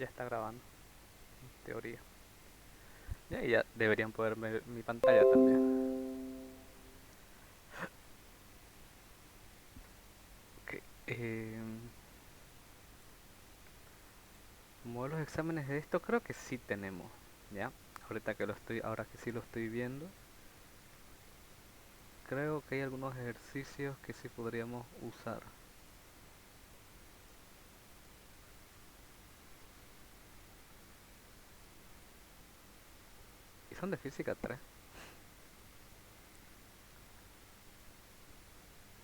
Ya está grabando, en teoría. Ya, y ya deberían poder ver mi pantalla también. Ok. Modelos de exámenes de esto creo que sí tenemos. Ya. Ahora que sí lo estoy viendo. Creo que hay algunos ejercicios que sí podríamos usar. Y son de física 3.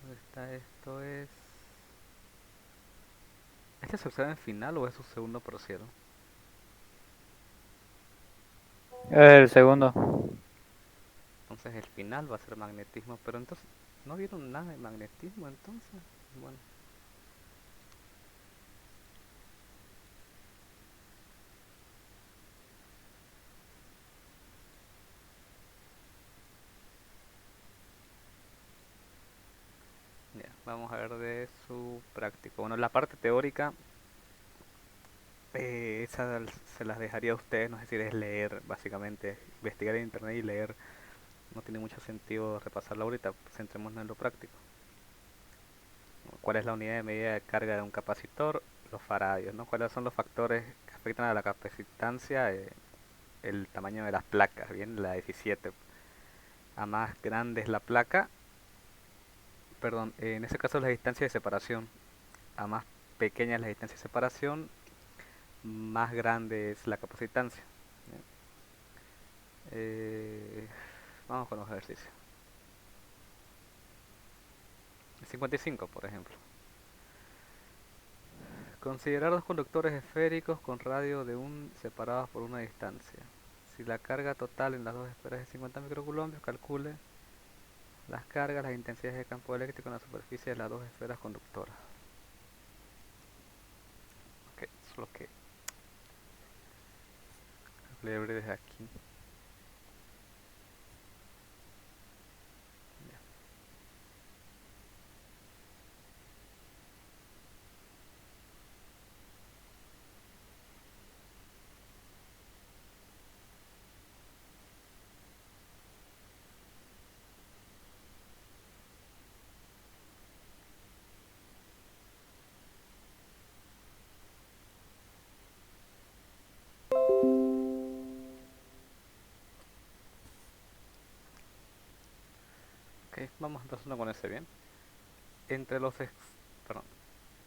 ¿Dónde está esto? ¿Este es su examen final o es su segundo parcial? El segundo. Entonces el final va a ser magnetismo. Pero entonces, ¿no vieron nada de magnetismo entonces? Bueno. Ya, vamos a ver de su práctico. Bueno, la parte teórica, esa se las dejaría a ustedes, no sé si es leer, básicamente, investigar en internet y leer. No tiene mucho sentido repasarlo ahorita, centrémonos en lo práctico. ¿Cuál es la unidad de medida de carga de un capacitor? Los faradios, ¿no? ¿Cuáles son los factores que afectan a la capacitancia? El tamaño de las placas, bien, la 17. A más grande es la placa, perdón, en ese caso la distancia de separación. A más pequeña es la distancia de separación, más grande es la capacitancia. Eh, Vamos con los ejercicios. 55, por ejemplo. Considerar dos conductores esféricos con radio de un separados por una distancia. Si la carga total en las dos esferas es 50 microcoulombios, calcule las cargas, las intensidades de campo eléctrico en la superficie de las dos esferas conductoras. Ok, eso es lo que leeré desde aquí. Ya. Ok, vamos empezando con ese bien. Entre los, perdón,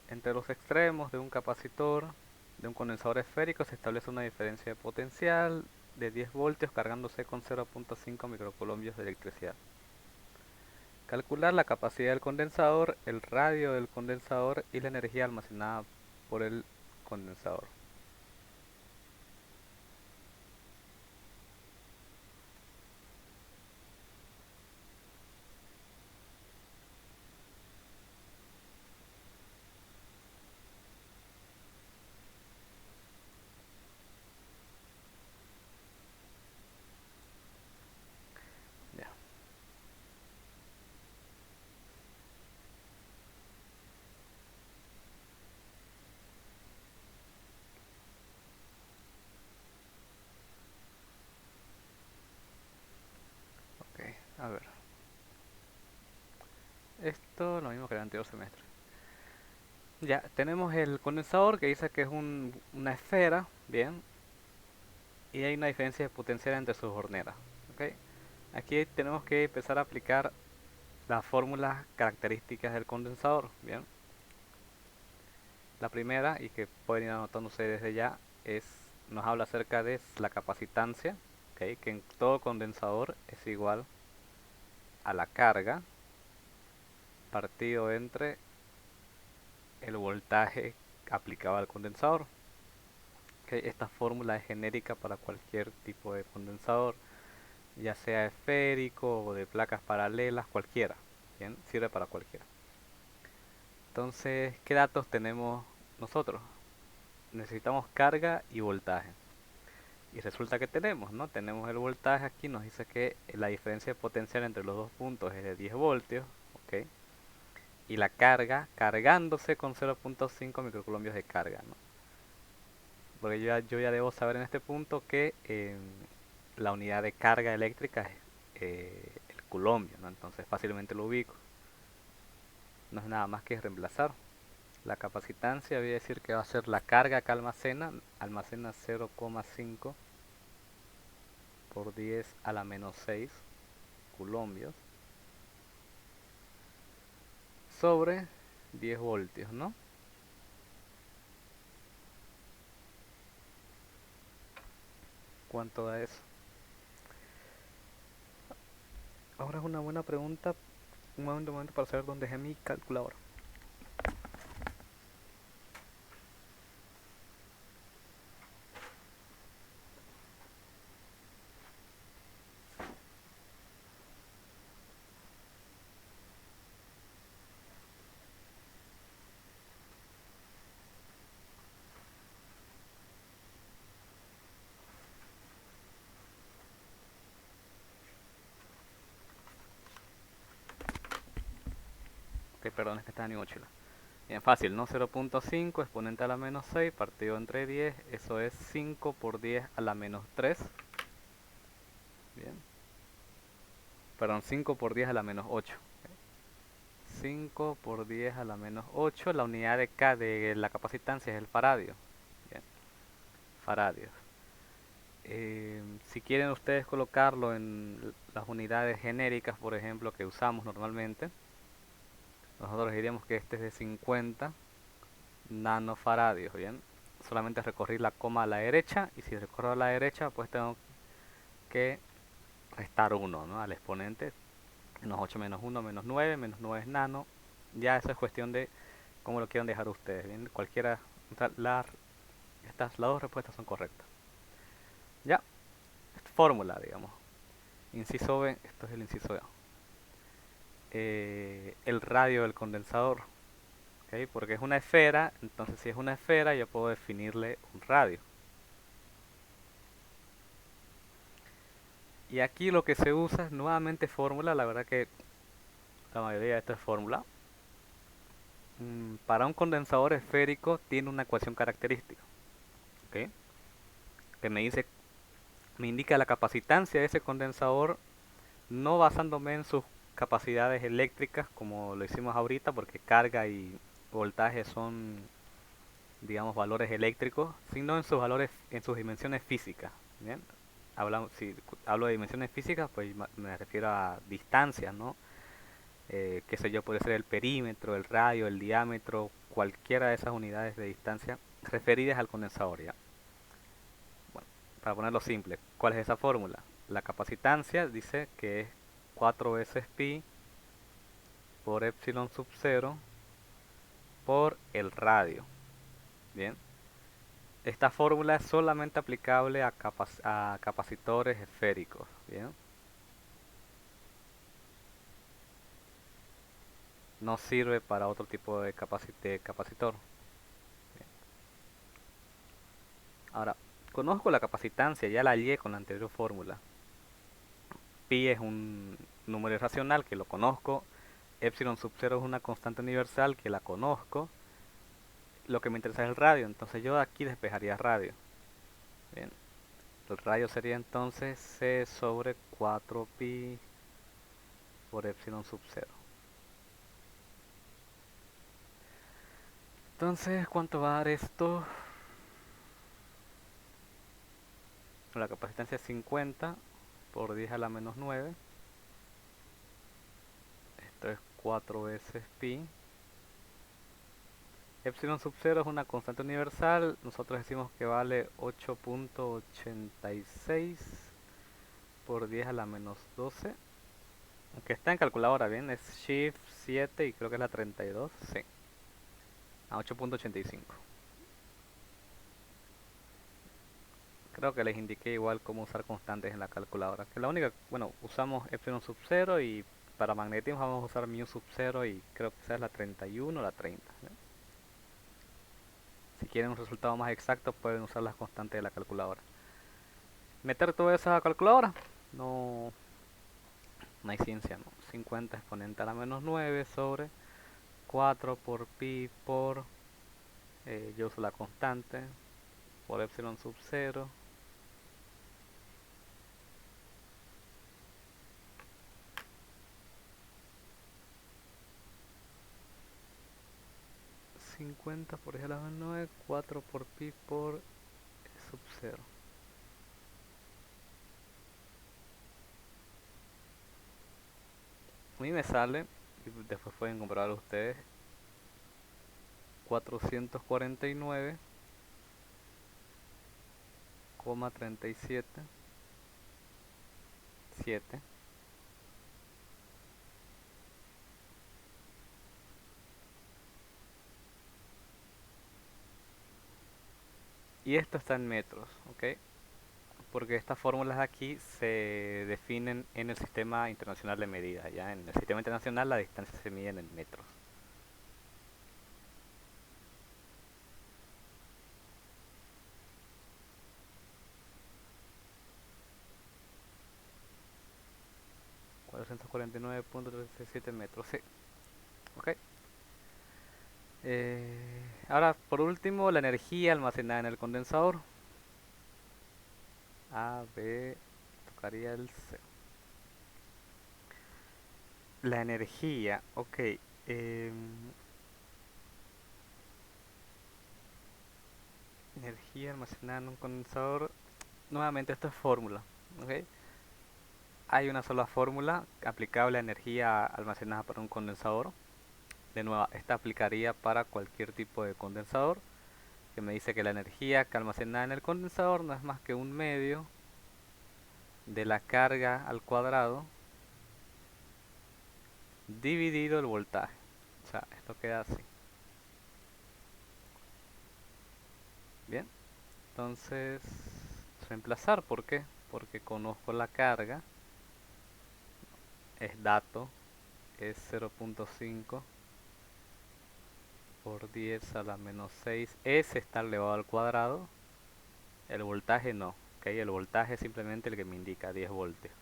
entre los extremos de un capacitor de un condensador esférico se establece una diferencia de potencial de 10 voltios cargándose con 0.5 microcoulombios de electricidad. Calcular la capacidad del condensador, el radio del condensador y la energía almacenada por el condensador. Ya, ok, a ver. Esto lo mismo que el anterior semestre. Ya, tenemos el condensador que dice que es una esfera, bien, y hay una diferencia de potencial entre sus horneras. ¿Ok? Aquí tenemos que empezar a aplicar las fórmulas características del condensador. Bien, la primera, y que pueden ir anotándose desde ya, nos habla acerca de la capacitancia, ¿ok? Que en todo condensador es igual a la carga partido entre el voltaje aplicado al condensador. ¿Ok? Esta fórmula es genérica para cualquier tipo de condensador, ya sea esférico o de placas paralelas, cualquiera. Bien, sirve para cualquiera. Entonces, ¿qué datos tenemos nosotros? Necesitamos carga y voltaje. Y resulta que tenemos, ¿no? Tenemos el voltaje aquí, nos dice que la diferencia de potencial entre los dos puntos es de 10 voltios, ¿ok? Y la carga cargándose con 0.5 microcoulombios de carga, ¿no? Porque yo ya debo saber en este punto que la unidad de carga eléctrica es el coulombio, ¿no? Entonces fácilmente lo ubico. No es nada más que reemplazar. La capacitancia voy a decir que va a ser la carga que almacena 0,5 por 10 a la menos 6 coulombios sobre 10 voltios, ¿no? ¿Cuánto da eso? Ahora es una buena pregunta, un momento para saber dónde es mi calculadora. Ok, perdón, es que está en mi mochila. Bien fácil, ¿no? 0,5 exponente a la menos 6 partido entre 10, eso es 5 por 10 a la menos 3. Bien. Perdón, 5 por 10 a la menos 8. 5 por 10 a la menos 8, la unidad de K de la capacitancia es el faradio. Bien, faradios. Si quieren ustedes colocarlo en las unidades genéricas, por ejemplo, que usamos normalmente, nosotros diríamos que este es de 50 nanofaradios, ¿bien? Solamente recorrí la coma a la derecha, y si recorro a la derecha, pues tengo que restar 1, ¿no? Al exponente, menos 8 menos 1 menos 9 es nano. Ya eso es cuestión de cómo lo quieran dejar ustedes, ¿bien? Cualquiera, las dos respuestas son correctas. Ya, fórmula, digamos. Inciso B, esto es el inciso A. El radio del condensador, ¿ok? Porque es una esfera, entonces si es una esfera yo puedo definirle un radio. Y aquí lo que se usa es nuevamente fórmula, la verdad que la mayoría de esto es fórmula. Para un condensador esférico tiene una ecuación característica, ¿ok? Que me indica la capacitancia de ese condensador, no basándome en sus capacidades eléctricas como lo hicimos ahorita, porque carga y voltaje son, digamos, valores eléctricos, sino en sus valores, en sus dimensiones físicas. ¿Bien? Si hablo de dimensiones físicas, pues me refiero a distancias, ¿no? Qué sé yo, puede ser el perímetro, el radio, el diámetro, cualquiera de esas unidades de distancia referidas al condensador, ¿ya? Bueno, para ponerlo simple, ¿cuál es esa fórmula? La capacitancia dice que es 4 veces pi por epsilon sub 0 por el radio. Bien, esta fórmula es solamente aplicable a capacitores esféricos. Bien, no sirve para otro tipo de capacitor. Bien. Ahora, conozco la capacitancia, ya la hallé con la anterior fórmula. Pi es un número irracional que lo conozco. Epsilon sub 0 es una constante universal que la conozco. Lo que me interesa es el radio, entonces yo aquí despejaría radio. Bien, el radio sería entonces C sobre 4pi por epsilon sub 0. Entonces, ¿cuánto va a dar esto? La capacitancia es 50 por 10 a la menos 9. Esto es 4 veces pi. Epsilon sub 0 es una constante universal. Nosotros decimos que vale 8,86 por 10 a la menos 12. Aunque está en calculadora, bien, es Shift 7 y creo que es la 32. Sí, a 8,85. Creo que les indiqué igual cómo usar constantes en la calculadora. Que la única, bueno, usamos epsilon sub 0 y para magnetismo vamos a usar mu sub 0 y creo que esa es la 31 o la 30. ¿No? Si quieren un resultado más exacto pueden usar las constantes de la calculadora. Meter todo eso a la calculadora, no, no hay ciencia, ¿no? 50 exponente a la menos 9 sobre 4 por pi por, yo uso la constante, por epsilon sub 0 50 por 10 a la menos 9, 4 por pi por e sub 0. A mí me sale, y después pueden comprobar ustedes, 449,37,7. Y esto está en metros, ¿ok? Porque estas fórmulas aquí se definen en el sistema internacional de medidas. Ya en el sistema internacional la distancia se mide en metros. ...449,37 metros, sí. Ok. Ahora, por último, la energía almacenada en el condensador. A, B, tocaría el C. La energía, ok. Energía almacenada en un condensador. Nuevamente, esto es fórmula, ok. Hay una sola fórmula aplicable a energía almacenada para un condensador. De nuevo, esta aplicaría para cualquier tipo de condensador, que me dice que la energía que almacenada en el condensador no es más que un medio de la carga al cuadrado dividido el voltaje. O sea, esto queda así. Bien, entonces reemplazar, ¿por qué? Porque conozco la carga, es dato, es 0.5 por 10 a la menos 6. S está elevado al cuadrado, el voltaje no, ¿ok? El voltaje es simplemente el que me indica 10 voltios.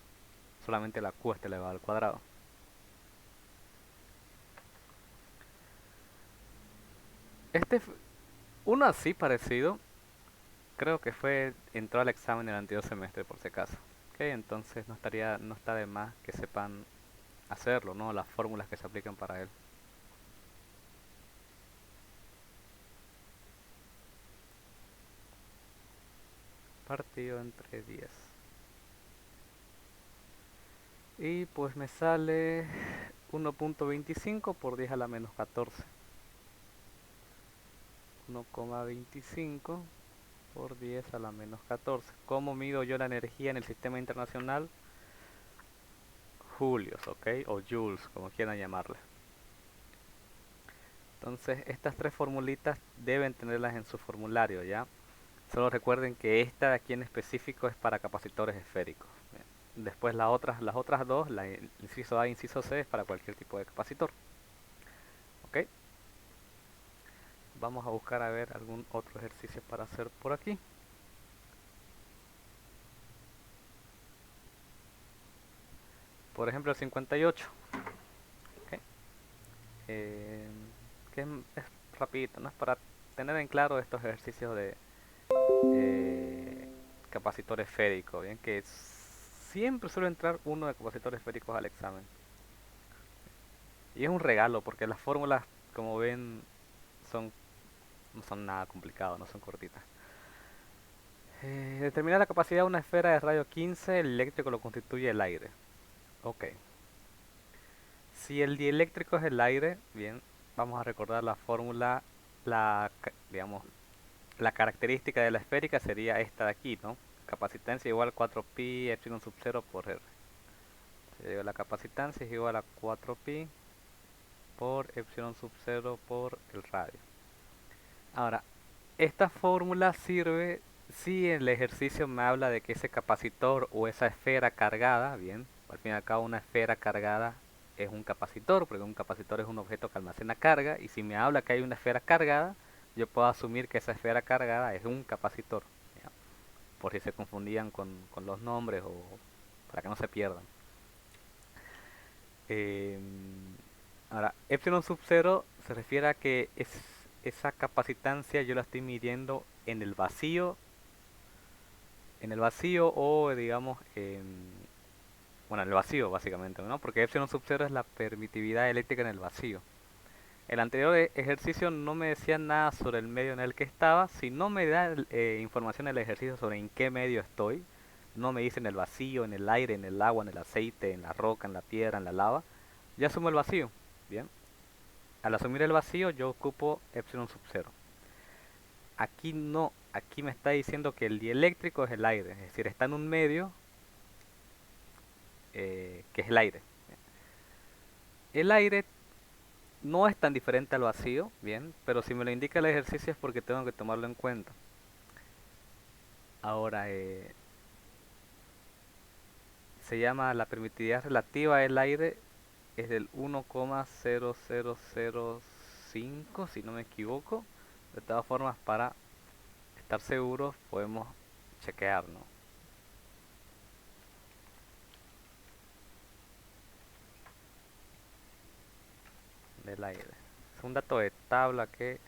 Solamente la Q está elevada al cuadrado. Uno así parecido, creo que entró al examen el anterior semestre por si acaso. Ok, entonces no está de más que sepan hacerlo, ¿no? Las fórmulas que se aplican para él. Partido entre 10. Y pues me sale 1.25 por 10 a la menos 14. 1,25 por 10 a la menos 14. ¿Cómo mido yo la energía en el sistema internacional? Julios, ¿ok? O joules, como quieran llamarle. Entonces, estas tres formulitas deben tenerlas en su formulario, ¿ya? Solo recuerden que esta de aquí en específico es para capacitores esféricos. Bien. Después las otras dos, inciso A e inciso C, es para cualquier tipo de capacitor. ¿Ok? Vamos a buscar a ver algún otro ejercicio para hacer por aquí. Por ejemplo, el 58. ¿Ok? Que es rapidito, ¿no? Es para tener en claro estos ejercicios de capacitor esférico, bien, que siempre suele entrar uno de capacitores esféricos al examen. Y es un regalo porque las fórmulas, como ven, son no son nada complicadas, no son cortitas. Determinar la capacidad de una esfera de radio 15, el eléctrico lo constituye el aire. Ok. Si el dieléctrico es el aire, bien, vamos a recordar la fórmula, digamos, la característica de la esférica sería esta de aquí, ¿no? Capacitancia igual a 4pi epsilon sub 0 por r. La capacitancia es igual a 4pi por epsilon sub 0 por el radio. Ahora, esta fórmula sirve si el ejercicio me habla de que ese capacitor o esa esfera cargada, bien, al fin y al cabo una esfera cargada es un capacitor, porque un capacitor es un objeto que almacena carga, y si me habla que hay una esfera cargada, yo puedo asumir que esa esfera cargada es un capacitor, ¿ya? Por si se confundían con los nombres o para que no se pierdan. Eh, Ahora, epsilon sub 0 se refiere a que esa capacitancia yo la estoy midiendo en el vacío o digamos bueno, en el vacío básicamente, ¿no? Porque epsilon sub 0 es la permitividad eléctrica en el vacío. El anterior ejercicio no me decía nada sobre el medio en el que estaba. Si no me da información el ejercicio sobre en qué medio estoy, no me dice en el vacío, en el aire, en el agua, en el aceite, en la roca, en la piedra, en la lava, ya asumo el vacío. Bien, al asumir el vacío yo ocupo epsilon sub 0. Aquí no, aquí me está diciendo que el dieléctrico es el aire, es decir, está en un medio que es el aire. El aire no es tan diferente al vacío, bien, pero si me lo indica el ejercicio es porque tengo que tomarlo en cuenta. Ahora, se llama la permitividad relativa del aire, es del 1,0005, si no me equivoco. De todas formas, para estar seguros, podemos chequear, ¿no? Del aire. Es un dato de tabla que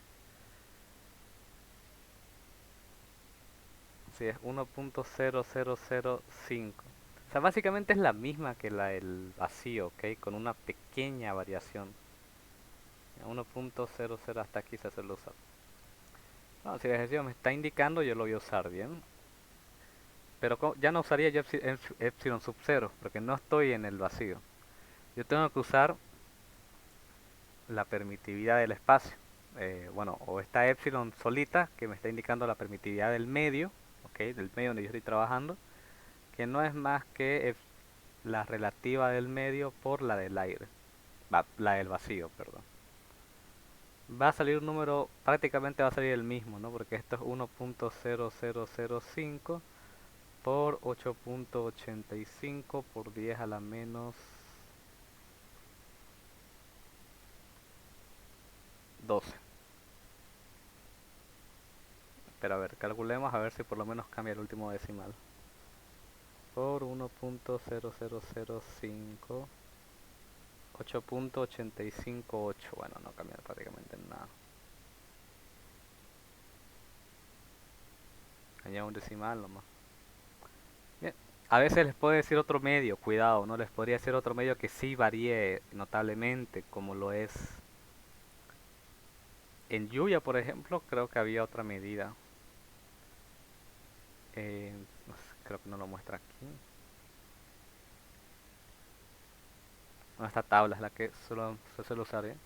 sí, es 1,0005. O sea, básicamente es la misma que la del vacío, ¿ok? Con una pequeña variación. 1,00 hasta aquí se suele usar. No, si el ejercicio me está indicando, yo lo voy a usar bien. Pero ya no usaría yo epsilon sub 0, porque no estoy en el vacío. Yo tengo que usar la permitividad del espacio. Bueno, o esta epsilon solita, que me está indicando la permitividad del medio, ¿ok? Del medio donde yo estoy trabajando, que no es más que la relativa del medio por la del aire. La del vacío, perdón. Va a salir un número, prácticamente va a salir el mismo, ¿no? Porque esto es 1,0005 por 8,85 por 10 a la menos 12. Pero a ver, calculemos a ver si por lo menos cambia el último decimal. Por 1,0005, 8,858. Bueno, no cambia prácticamente nada. Añado un decimal nomás. Bien. A veces les puedo decir otro medio, cuidado, ¿no? Les podría decir otro medio que sí varíe notablemente, como lo es en lluvia, por ejemplo, creo que había otra medida. No sé, creo que no lo muestra aquí. No, esta tabla es la que se suele usar, ¿eh?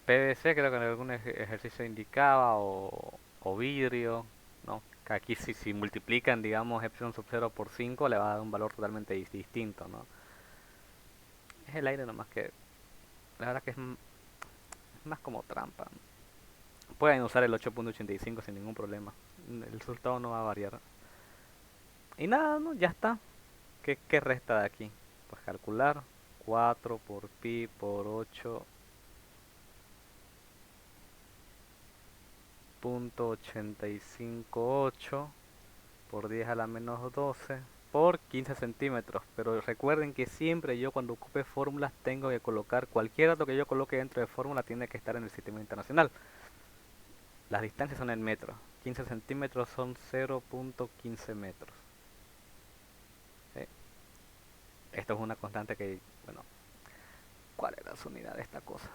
PVC creo que en algún ejercicio indicaba, o vidrio, ¿no? Que aquí si multiplican, digamos, epsilon sub 0 por 5 le va a dar un valor totalmente distinto, ¿no? Es el aire nomás que, la verdad que es más como trampa. Pueden usar el 8,85 sin ningún problema. El resultado no va a variar. Y nada, ¿no? Ya está. ¿Qué resta de aquí? Pues calcular 4 por pi por 8,858 por 10 a la menos 12 por 15 centímetros. Pero recuerden que siempre yo cuando ocupe fórmulas tengo que colocar, cualquier dato que yo coloque dentro de fórmula tiene que estar en el sistema internacional. Las distancias son en metros. 15 centímetros son 0,15 metros. ¿Sí? Esto es una constante que, bueno, ¿cuál era su unidad de esta cosa?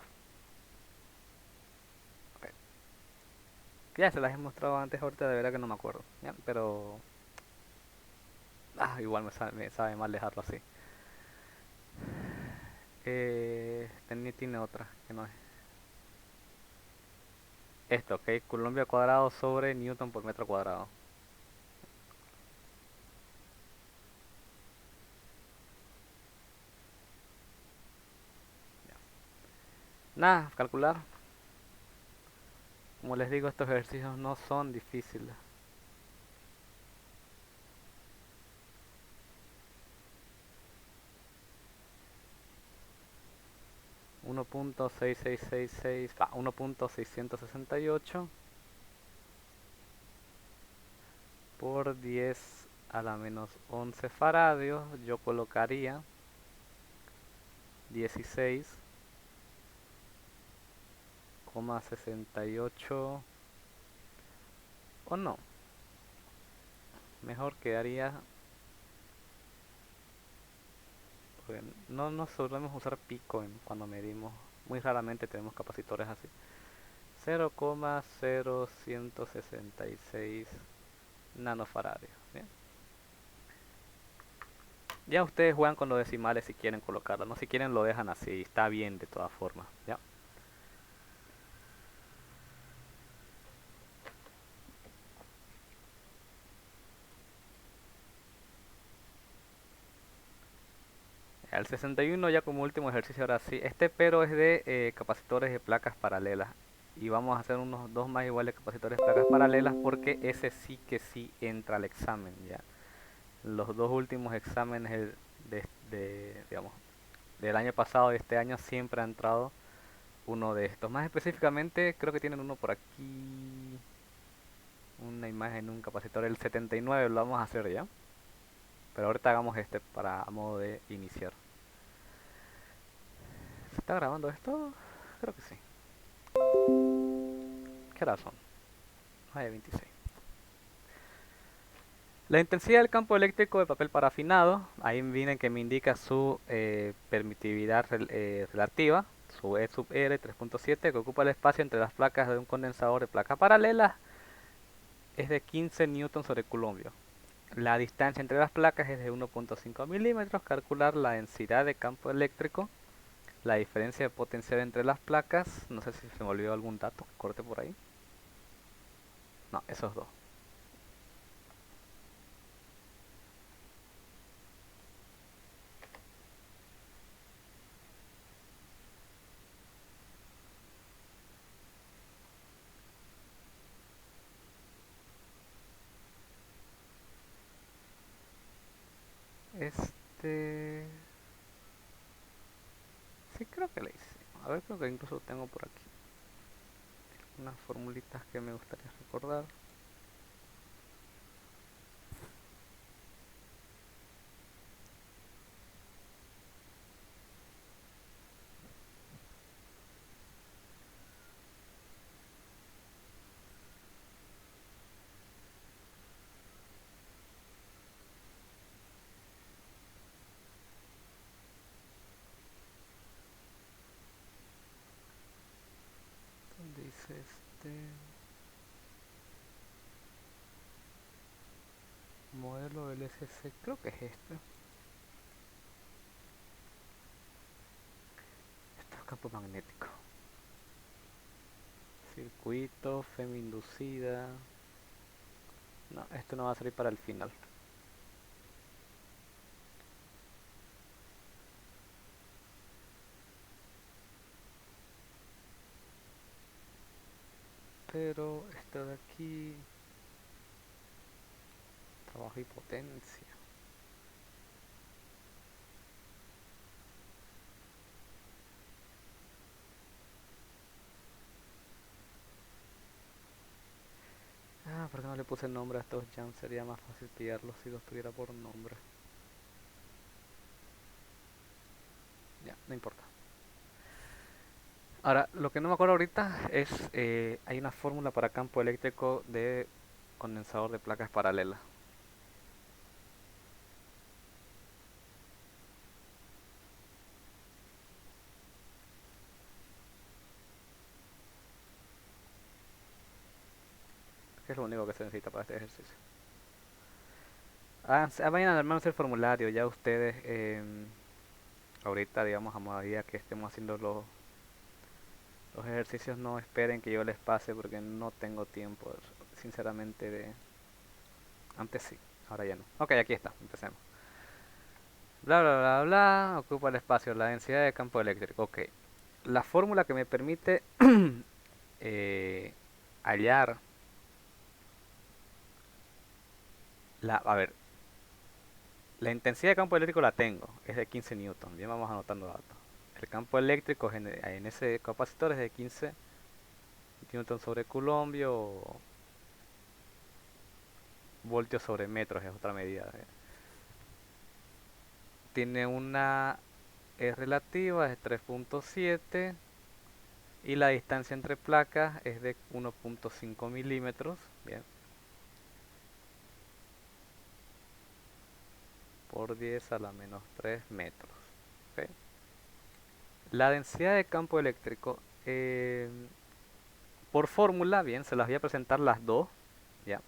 Ok. Ya se las he mostrado antes, ahorita de verdad que no me acuerdo. ¿Ya? Pero igual me sabe mal dejarlo así. Tiene otra que no es esto, ok. Coulomb al cuadrado sobre Newton por metro cuadrado. Ya. Nada, calcular. Como les digo, estos ejercicios no son difíciles. Uno punto seis seis seis seis, 1,668 por 10 a la menos 11 faradios. Yo colocaría 16 0,68 o no. Mejor quedaría, porque no solemos usar pico cuando medimos. Muy raramente tenemos capacitores así. 0,0166 nanofaradios. Bien. Ya ustedes juegan con los decimales si quieren colocarlo, no si quieren lo dejan así, está bien de todas formas. ¿Ya? El 61 ya como último ejercicio ahora sí. Este pero es de capacitores de placas paralelas. Y vamos a hacer unos dos más iguales capacitores de placas paralelas porque ese sí que sí entra al examen. Ya. Los dos últimos exámenes digamos, del año pasado y este año siempre ha entrado uno de estos. Más específicamente creo que tienen uno por aquí. Una imagen, un capacitor. El 79 lo vamos a hacer ya. Pero ahorita hagamos este para a modo de iniciar. ¿Se está grabando esto? Creo que sí. ¿Qué horas son? 9:26. La intensidad del campo eléctrico de papel parafinado, ahí viene que me indica su permitividad relativa, su E sub R 3.7, que ocupa el espacio entre las placas de un condensador de placa paralela, es de 15 newton sobre coulombio. La distancia entre las placas es de 1.5 milímetros. Calcular la densidad de campo eléctrico, la diferencia de potencial entre las placas, no sé si se me olvidó algún dato, corte por ahí. No, esos dos. Este... Sí, creo que le hice. A ver, creo que incluso lo tengo por aquí. Unas formulitas que me gustaría recordar. ¿Dónde dice este? Modelo del SC, creo que es este. Esto es campo magnético. Circuito, inducida. No, esto no va a salir para el final. Pero esto de aquí, trabajo y potencia. Ah, ¿por qué no le puse nombre a estos jams? Sería más fácil pillarlos si los tuviera por nombre. Ya, no importa. Ahora, lo que no me acuerdo ahorita es, hay una fórmula para campo eléctrico de condensador de placas paralelas. Que es lo único que se necesita para este ejercicio. Vayan a armarse el formulario, ya ustedes, ahorita, digamos, a medida que estemos haciendo los ejercicios, no esperen que yo les pase porque no tengo tiempo, sinceramente, de... Antes sí, ahora ya no. Ok, aquí está, empecemos. Bla, bla, bla, bla, ocupa el espacio, la densidad de campo eléctrico. Ok, la fórmula que me permite eh, hallar a ver, la intensidad de campo eléctrico la tengo, es de 15 newton. Bien, vamos anotando datos. El campo eléctrico en ese capacitor es de 15 newton sobre coulombio, o voltios sobre metros, es otra medida. Tiene una relativa, es 3.7, y la distancia entre placas es de 1.5 milímetros, bien, por 10 a la menos 3 metros. ¿Ok? La densidad de campo eléctrico, por fórmula, bien, se las voy a presentar las dos, ya.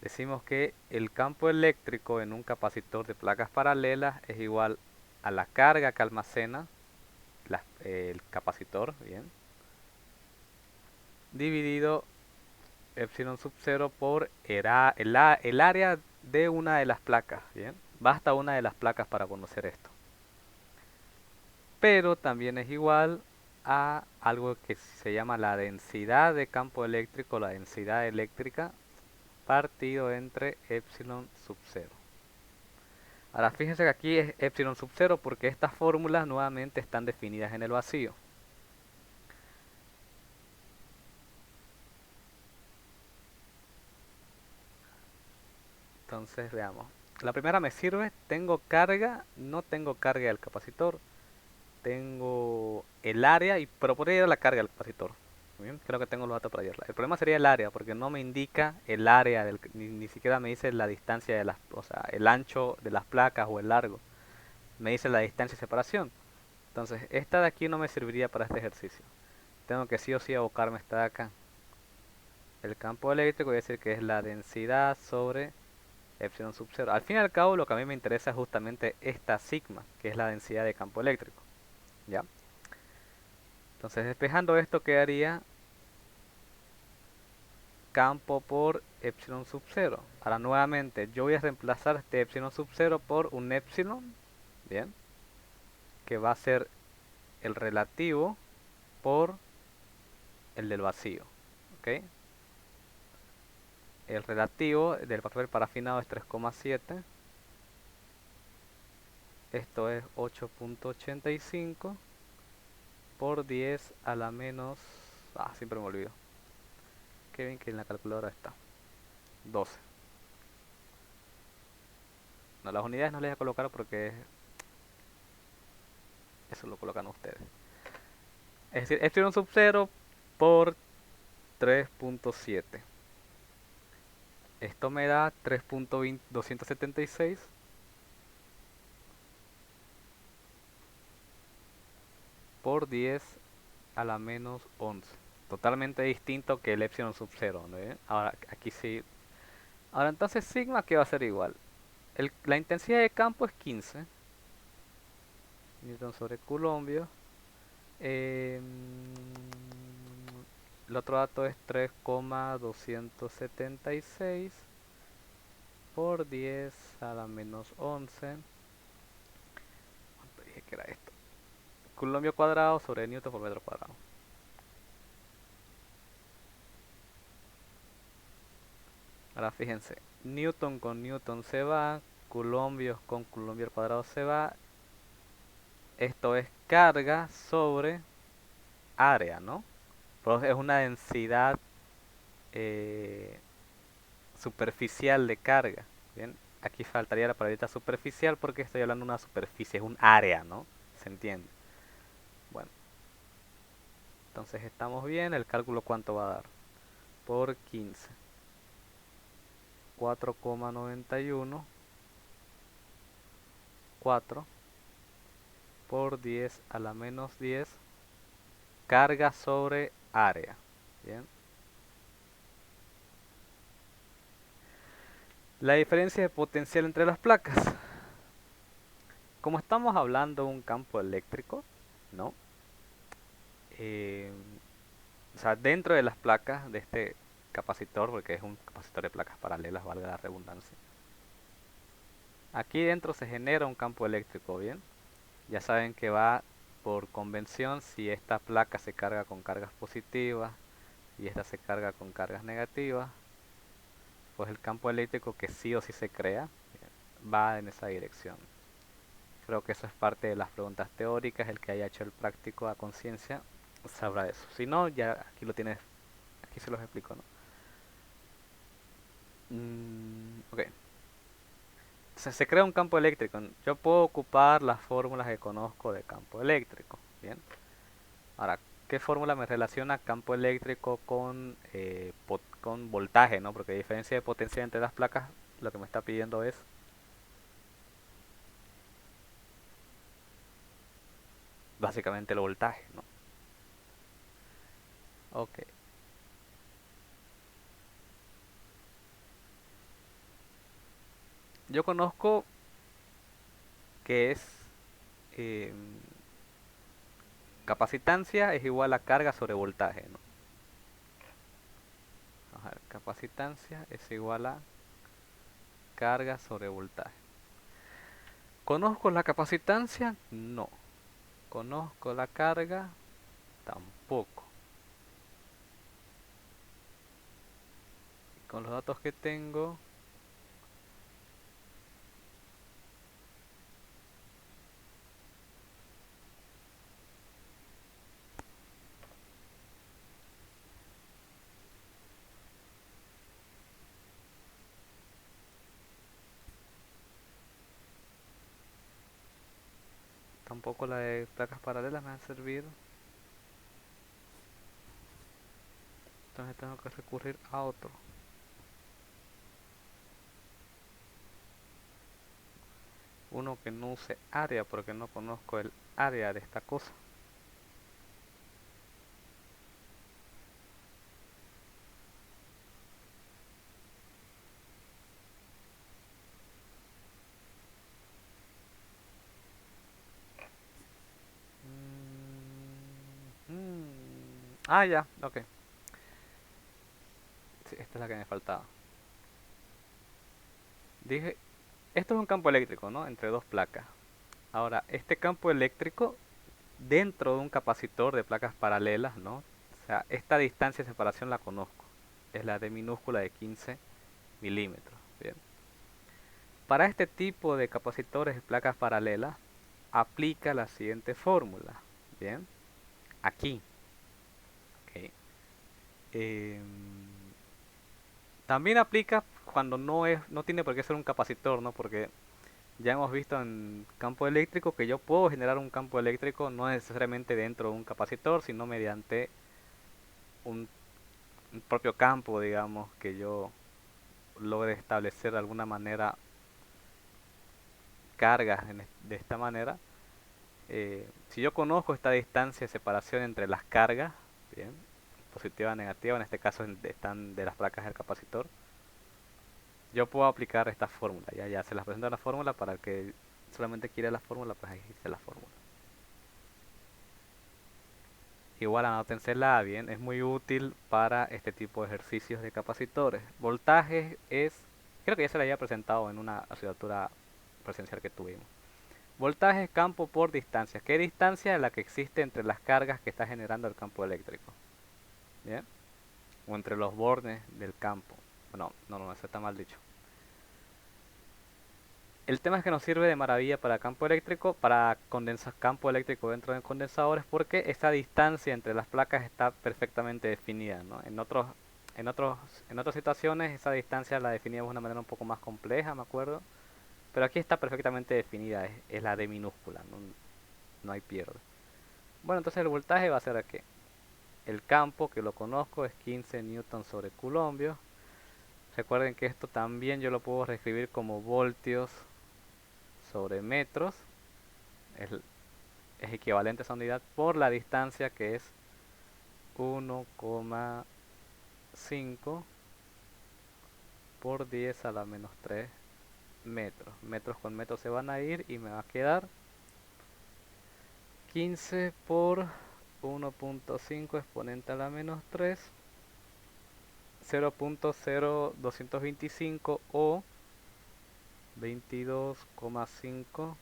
Decimos que el campo eléctrico en un capacitor de placas paralelas es igual a la carga que almacena el capacitor, bien, dividido epsilon sub 0 por el área de una de las placas, bien. Basta una de las placas para conocer esto. Pero también es igual a algo que se llama la densidad de campo eléctrico, la densidad eléctrica, partido entre epsilon sub 0. Ahora fíjense que aquí es epsilon sub 0 porque estas fórmulas nuevamente están definidas en el vacío. Entonces veamos. La primera me sirve, tengo carga, no tengo carga del capacitor. Tengo el área, pero podría ir a la carga del capacitor. Bien, creo que tengo los datos para irla. El problema sería el área, porque no me indica el área, ni siquiera me dice la distancia de o sea, el ancho de las placas o el largo. Me dice la distancia de separación. Entonces, esta de aquí no me serviría para este ejercicio. Tengo que sí o sí abocarme esta de acá. El campo eléctrico voy a decir que es la densidad sobre epsilon sub 0. Al fin y al cabo, lo que a mí me interesa es justamente esta sigma, que es la densidad de campo eléctrico. ¿Ya? Entonces, despejando esto, quedaría campo por epsilon sub 0. Ahora nuevamente yo voy a reemplazar este epsilon sub 0 por un epsilon, bien, que va a ser el relativo por el del vacío, ¿ok? El relativo del papel parafinado es 3,7, esto es 8.85 por 10 a la menos, siempre me olvido, qué bien que en la calculadora está, 12. No, las unidades no les voy a colocar porque eso lo colocan ustedes. Es decir, epsilon sub 0 por 3.7. Esto me da 3.276 por 10 a la menos 11. Totalmente distinto que el epsilon sub 0, ¿no? Ahora, aquí sí. Ahora, entonces sigma, ¿qué va a ser igual? La intensidad de campo es 15 newton sobre coulombio. Eh, el otro dato es 3,276 por 10 a la menos 11. ¿Cuánto dije que era esto? Coulombio cuadrado sobre newton por metro cuadrado. Ahora fíjense, newton con newton se va, coulombios con coulombio al cuadrado se va. Esto es carga sobre área, ¿no? Pues es una densidad eh, superficial de carga. Bien, aquí faltaría la palabrita superficial porque estoy hablando de una superficie, es un área, ¿no? ¿Se entiende? Bueno, entonces estamos bien. El cálculo, ¿cuánto va a dar? Por 15. 4,91. 4 por 10 a la menos 10. Carga sobre área. Bien. La diferencia de potencial entre las placas. Como estamos hablando de un campo eléctrico, ¿no? Eh, o sea, dentro de las placas de este capacitor, porque es un capacitor de placas paralelas, valga la redundancia. Aquí dentro se genera un campo eléctrico, ¿bien? Ya saben que va por convención, si esta placa se carga con cargas positivas y esta se carga con cargas negativas, pues el campo eléctrico que sí o sí se crea va en esa dirección. Creo que eso es parte de las preguntas teóricas. El que haya hecho el práctico a conciencia sabrá eso. Si no, ya aquí lo tienes, aquí se los explico, ¿no? Ok. Entonces se crea un campo eléctrico. Yo puedo ocupar las fórmulas que conozco de campo eléctrico. Bien. Ahora, ¿Qué fórmula me relaciona campo eléctrico con voltaje, ¿no? Porque a diferencia de potencia entre las placas, lo que me está pidiendo es básicamente el voltaje, ¿no? Ok. Yo conozco que es eh, capacitancia es igual a carga sobre voltaje, ¿no? Vamos a ver, capacitancia es igual a carga sobre voltaje. ¿Conozco la capacitancia? No. ¿Conozco la carga? Tampoco. Con los datos que tengo, tampoco la de placas paralelas me va a servir. Entonces tengo que recurrir a otro. Uno que no use área porque no conozco el área de esta cosa. Ah, ya, ok. Sí, esta es la que me faltaba. Dije, esto es un campo eléctrico, ¿no? Entre dos placas. Ahora, este campo eléctrico dentro de un capacitor de placas paralelas, ¿no? O sea, esta distancia de separación la conozco. Es la de minúscula de 15 milímetros. Bien. Para este tipo de capacitores de placas paralelas, aplica la siguiente fórmula. Bien. Aquí. Ok. También aplica cuando no tiene por qué ser un capacitor, ¿no? Porque ya hemos visto en campo eléctrico que yo puedo generar un campo eléctrico no necesariamente dentro de un capacitor, sino mediante un, un propio campo, digamos, que yo logre establecer de alguna manera cargas de esta manera. Si yo conozco esta distancia de separación entre las cargas, bien, positiva o negativa, en este caso están de las placas del capacitor, yo puedo aplicar esta fórmula. Ya se las presento la fórmula para el que solamente quiere la fórmula, pues ahí dice la fórmula. Igual anótensela bien, es muy útil para este tipo de ejercicios de capacitores. Voltaje es, creo que ya se la había presentado en una asignatura presencial que tuvimos. Voltaje es campo por distancia. ¿Qué distancia es la que existe entre las cargas que está generando el campo eléctrico? ¿Bien? O entre los bordes del campo. Bueno, no, eso está mal dicho. El tema es que nos sirve de maravilla para campo eléctrico, para condensar campo eléctrico dentro de condensadores, porque esa distancia entre las placas está perfectamente definida, ¿no? En otros, en otras situaciones esa distancia la definíamos de una manera un poco más compleja, me acuerdo, pero aquí está perfectamente definida, es la D minúscula, no hay pierde. Bueno, entonces el voltaje va a ser aquí. El campo, que lo conozco, es 15 newton sobre coulombio. Recuerden que esto también yo lo puedo reescribir como voltios sobre metros. Es, es equivalente a esa unidad por la distancia que es 1,5 por 10 a la menos 3 metros. Metros con metros se van a ir y me va a quedar 15 por 1,5 exponente a la menos 3, 0,0225 o 22,5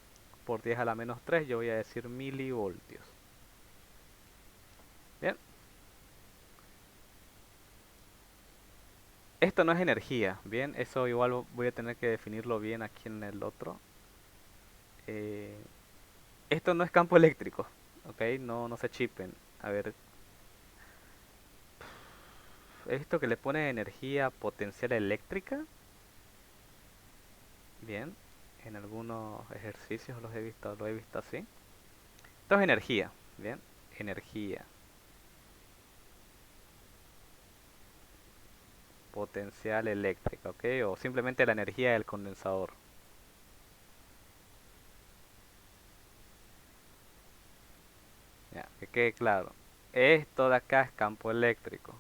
por 10 a la menos 3, yo voy a decir milivoltios. Bien, esto no es energía, bien, eso igual voy a tener que definirlo bien aquí en el otro. Eh, Esto no es campo eléctrico, ok, no se chipen. A ver, esto que le pone energía potencial eléctrica, bien, en algunos ejercicios lo he visto así. Esto es energía, bien, energía. potencial eléctrica, ¿ok? O simplemente la energía del condensador. Ya, que quede claro. Esto de acá es campo eléctrico.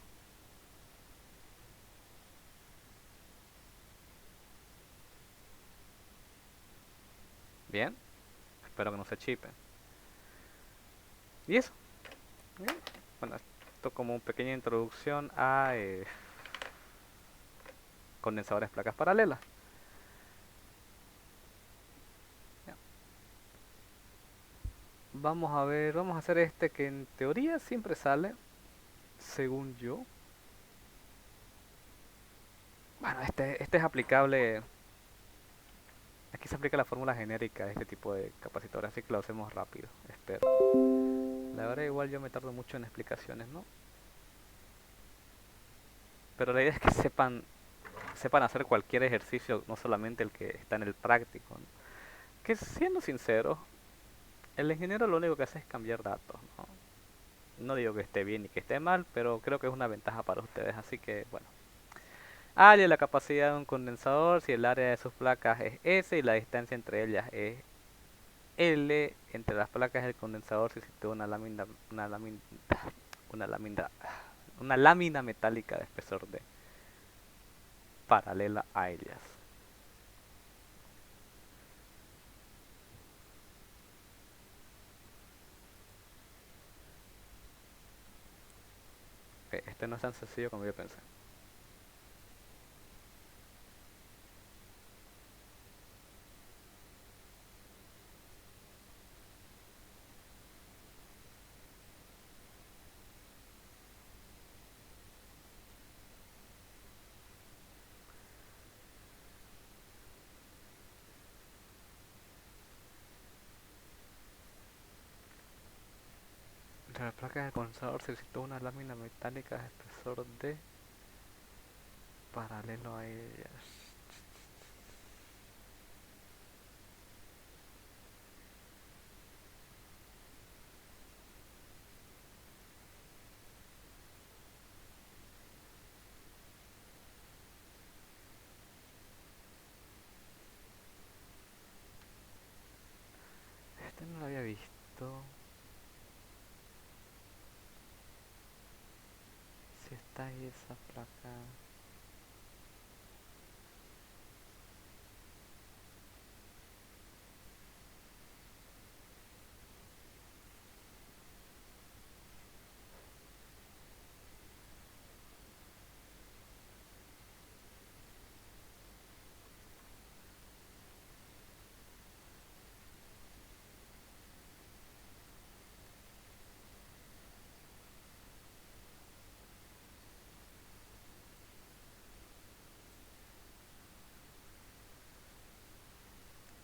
Bien, espero que no se chipe. Y eso. Bien. Bueno, esto como una pequeña introducción a condensadores placas paralelas. Ya. Vamos a ver, vamos a hacer este que en teoría siempre sale, según yo. Bueno, este es aplicable. Aquí se aplica la fórmula genérica de este tipo de capacitores, así que lo hacemos rápido, espero. La verdad igual yo me tardo mucho en explicaciones, ¿no? Pero la idea es que sepan hacer cualquier ejercicio, no solamente el que está en el práctico, ¿no? Que siendo sincero, el ingeniero lo único que hace es cambiar datos, ¿no? No digo que esté bien ni que esté mal, pero creo que es una ventaja para ustedes, así que bueno. Haya la capacidad de un condensador si el área de sus placas es S y la distancia entre ellas es L. Entre las placas del condensador se sitúa una lámina, una lámina metálica de espesor D paralela a ellas. Ok, este no es tan sencillo como yo pensé. Entre las placas del condensador se sitúa una lámina metálica de espesor D paralelo a ellas. Este no lo había visto. Si está ahí esa placa.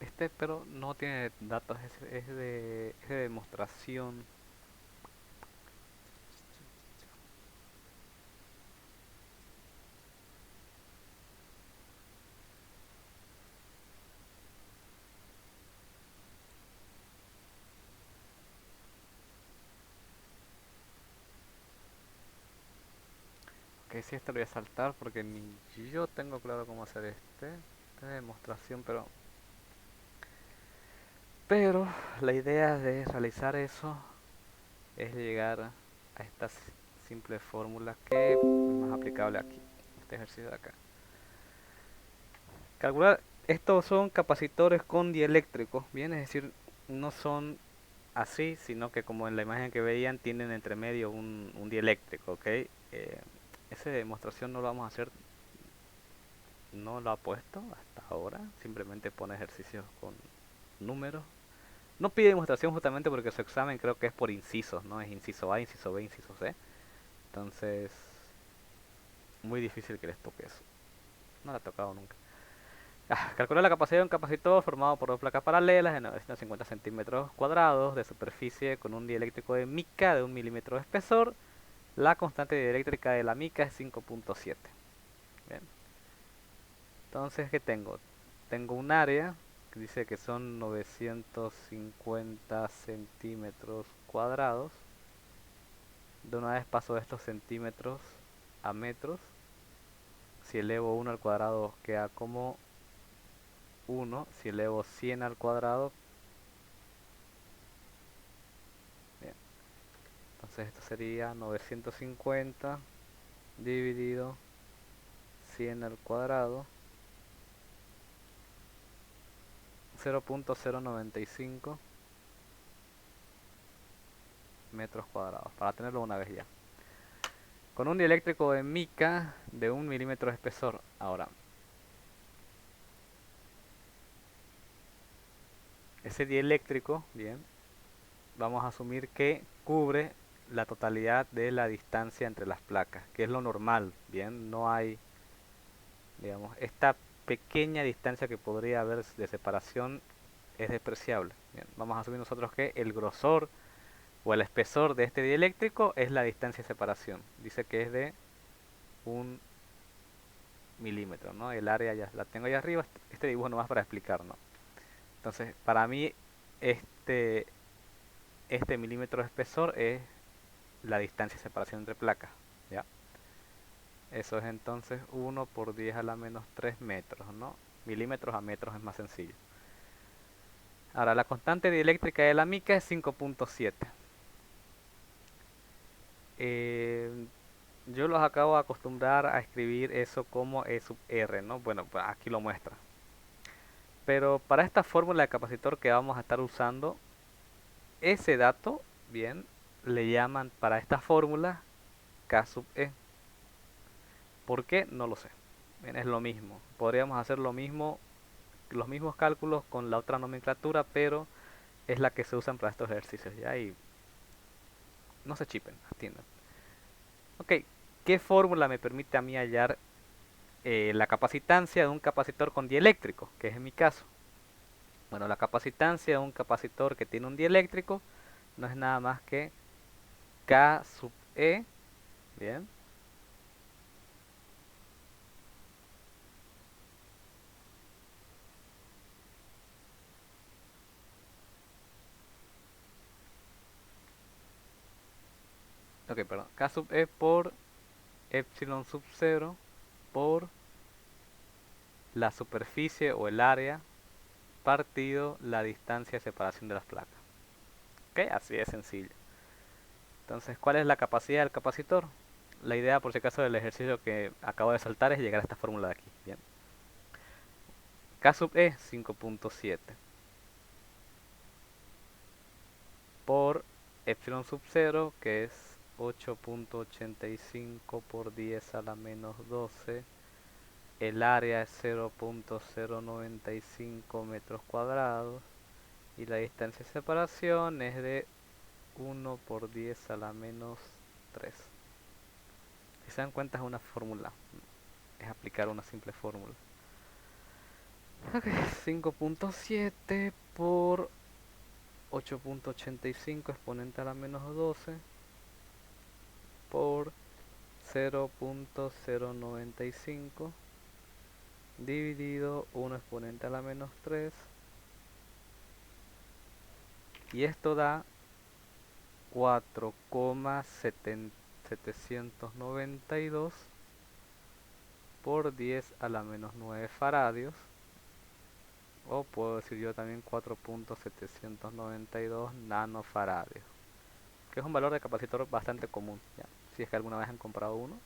Este pero no tiene datos, es de demostración. Ok, sí, este lo voy a saltar porque ni yo tengo claro cómo hacer Este es demostración, pero la idea de realizar eso es llegar a esta simple fórmula que es más aplicable aquí, este ejercicio de acá. Calcular, estos son capacitores con dieléctricos, bien, es decir, no son así, sino que como en la imagen que veían tienen entre medio un dieléctrico, ¿ok? Esa demostración no lo vamos a hacer, no lo ha puesto hasta ahora, simplemente pone ejercicios con números. No pide demostración justamente porque su examen creo que es por incisos, ¿no? Es inciso A, inciso B, inciso C. Entonces, muy difícil que les toque eso. No le ha tocado nunca. Calcular la capacidad de un capacitor formado por dos placas paralelas de 950 centímetros cuadrados de superficie con un dieléctrico de mica de 1 milímetro de espesor. La constante dieléctrica de la mica es 5.7. Bien. Entonces, ¿qué tengo? Tengo un área que dice que son 950 centímetros cuadrados. De una vez paso de estos centímetros a metros. Si elevo 1 al cuadrado queda como 1. Si elevo 100 al cuadrado, bien, entonces esto sería 950 dividido 100 al cuadrado, 0.095 metros cuadrados, para tenerlo una vez ya. Con un dieléctrico de mica de 1 milímetro de espesor. Ahora, ese dieléctrico, bien, vamos a asumir que cubre la totalidad de la distancia entre las placas, que es lo normal, bien, no hay, digamos, esta pequeña distancia que podría haber de separación es despreciable. Bien, vamos a asumir nosotros que el grosor o el espesor de este dieléctrico es la distancia de separación. Dice que es de 1 milímetro, ¿no? El área ya la tengo ahí arriba, este dibujo no más para explicar, ¿no? Entonces, para mí, este, este milímetro de espesor es la distancia de separación entre placas, ¿ya? Eso es entonces 1 por 10 a la menos 3 metros, ¿no? Milímetros a metros es más sencillo. Ahora, la constante dieléctrica de la mica es 5.7. Yo los acabo de acostumbrar a escribir eso como E sub R, ¿no? Bueno, pues aquí lo muestra. Pero para esta fórmula de capacitor que vamos a estar usando, ese dato, bien, le llaman para esta fórmula K sub E. ¿Por qué? No lo sé. Bien, es lo mismo. Podríamos hacer lo mismo, los mismos cálculos con la otra nomenclatura, pero es la que se usan para estos ejercicios, ¿ya? Y no se chipen, atiendan. Ok, ¿qué fórmula me permite a mí hallar la capacitancia de un capacitor con dieléctrico? Que es en mi caso. Bueno, la capacitancia de un capacitor que tiene un dieléctrico no es nada más que K sub E, bien. Ok, perdón. K sub E por epsilon sub 0 por la superficie o el área partido la distancia de separación de las placas. Ok, así de sencillo. Entonces, ¿cuál es la capacidad del capacitor? La idea, por si acaso, del ejercicio que acabo de saltar es llegar a esta fórmula de aquí. Bien. K sub E 5.7 por epsilon sub 0, que es 8.85 por 10 a la menos 12. El área es 0.095 metros cuadrados. Y la distancia de separación es de 1 por 10 a la menos 3. Si se dan cuenta es una fórmula. Es aplicar una simple fórmula. Ok, 5.7 por 8.85 exponente a la menos 12 por 0.095 dividido 1 exponente a la menos 3, y esto da 4,792 por 10 a la menos 9 faradios, o puedo decir yo también 4.792 nanofaradios, que es un valor de capacitor bastante común, ¿ya? Si es que alguna vez han comprado uno.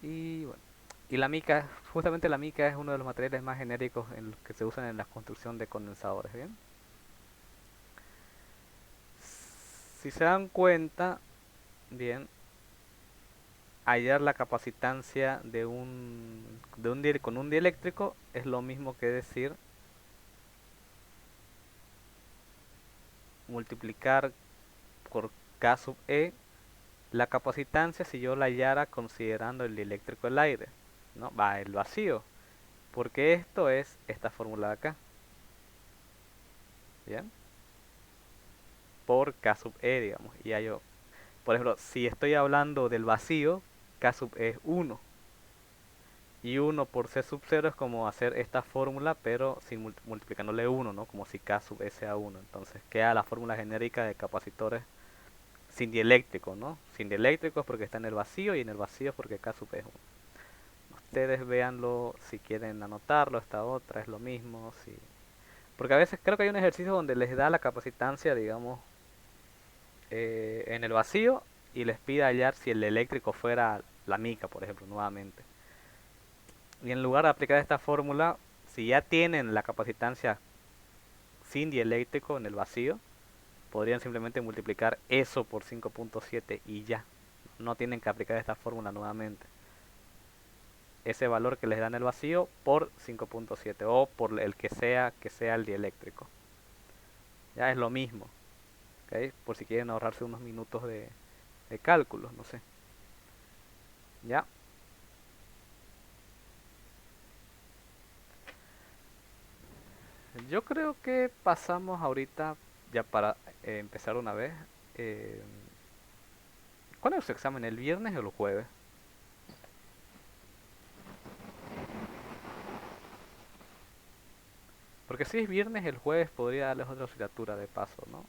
Y bueno, y la mica, justamente la mica es uno de los materiales más genéricos en los que se usan en la construcción de condensadores, ¿bien? Si se dan cuenta, bien, hallar la capacitancia con un dieléctrico es lo mismo que decir multiplicar por K sub E la capacitancia si yo la hallara considerando el dieléctrico del aire, ¿no? Va el vacío, porque esto es esta fórmula de acá, ¿bien? Por K sub E, digamos. Y ya yo, por ejemplo, si estoy hablando del vacío, K sub E es 1. Y 1 por C sub 0 es como hacer esta fórmula, pero sin multiplicándole 1, ¿no? Como si K sub E sea 1. Entonces queda la fórmula genérica de capacitores sin dieléctrico, ¿no? Sin dieléctrico es porque está en el vacío, y en el vacío es porque K sub E es 1. ustedes véanlo si quieren anotarlo, esta otra es lo mismo, si... Porque a veces creo que hay un ejercicio donde les da la capacitancia, digamos, en el vacío y les pide hallar si el eléctrico fuera la mica, por ejemplo, nuevamente. Y en lugar de aplicar esta fórmula, si ya tienen la capacitancia sin dieléctrico en el vacío, podrían simplemente multiplicar eso por 5.7 y ya. No tienen que aplicar esta fórmula nuevamente. Ese valor que les da en el vacío por 5.7 o por el que sea el dieléctrico. Ya es lo mismo, ¿ok? Por si quieren ahorrarse unos minutos de cálculo, no sé. Ya. Yo creo que pasamos ahorita, ya para empezar una vez. eh, ¿Cuál es su examen? ¿El viernes o el jueves? Porque si es viernes, el jueves podría darles otra asignatura de paso, ¿no?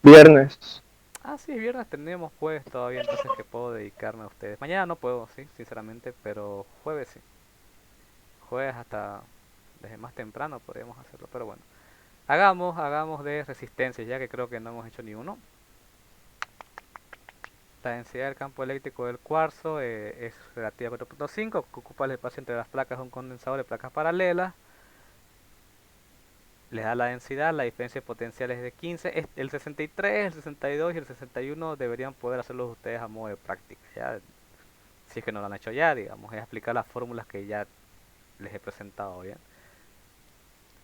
Viernes. Ah, sí, es viernes, tenemos jueves todavía, entonces que puedo dedicarme a ustedes. Mañana no puedo, sí, sinceramente, pero jueves sí. Jueves hasta desde más temprano podríamos hacerlo, pero bueno. Hagamos de resistencia, ya que creo que no hemos hecho ni uno. La densidad del campo eléctrico del cuarzo es relativa a 4.5, que ocupa el espacio entre las placas de un condensador de placas paralelas. Les da la densidad, la diferencia de potenciales es de 15. El 63, el 62 y el 61 deberían poder hacerlos ustedes a modo de práctica, ya, si es que no lo han hecho ya, digamos, es aplicar las fórmulas que ya les he presentado, ¿bien?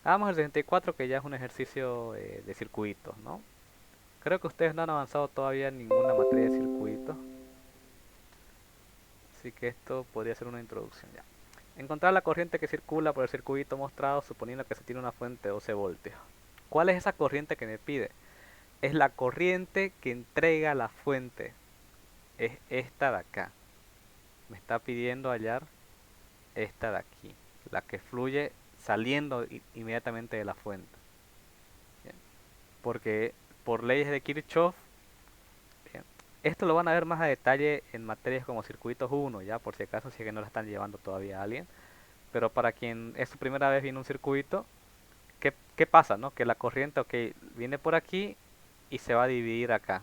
Hagamos el 64, que ya es un ejercicio de circuitos, ¿no? Creo que ustedes no han avanzado todavía en ninguna materia de circuitos, así que esto podría ser una introducción ya. Encontrar la corriente que circula por el circuito mostrado suponiendo que se tiene una fuente de 12 voltios. ¿Cuál es esa corriente que me pide? Es la corriente que entrega la fuente. Es esta de acá. Me está pidiendo hallar esta de aquí. La que fluye saliendo inmediatamente de la fuente. Bien. Porque por leyes de Kirchhoff, bien, esto lo van a ver más a detalle en materias como circuitos 1, ya por si acaso, si es que no la están llevando todavía a alguien. Pero para quien es su primera vez viendo un circuito, ¿qué pasa, no? Que la corriente, ok, viene por aquí y se va a dividir acá.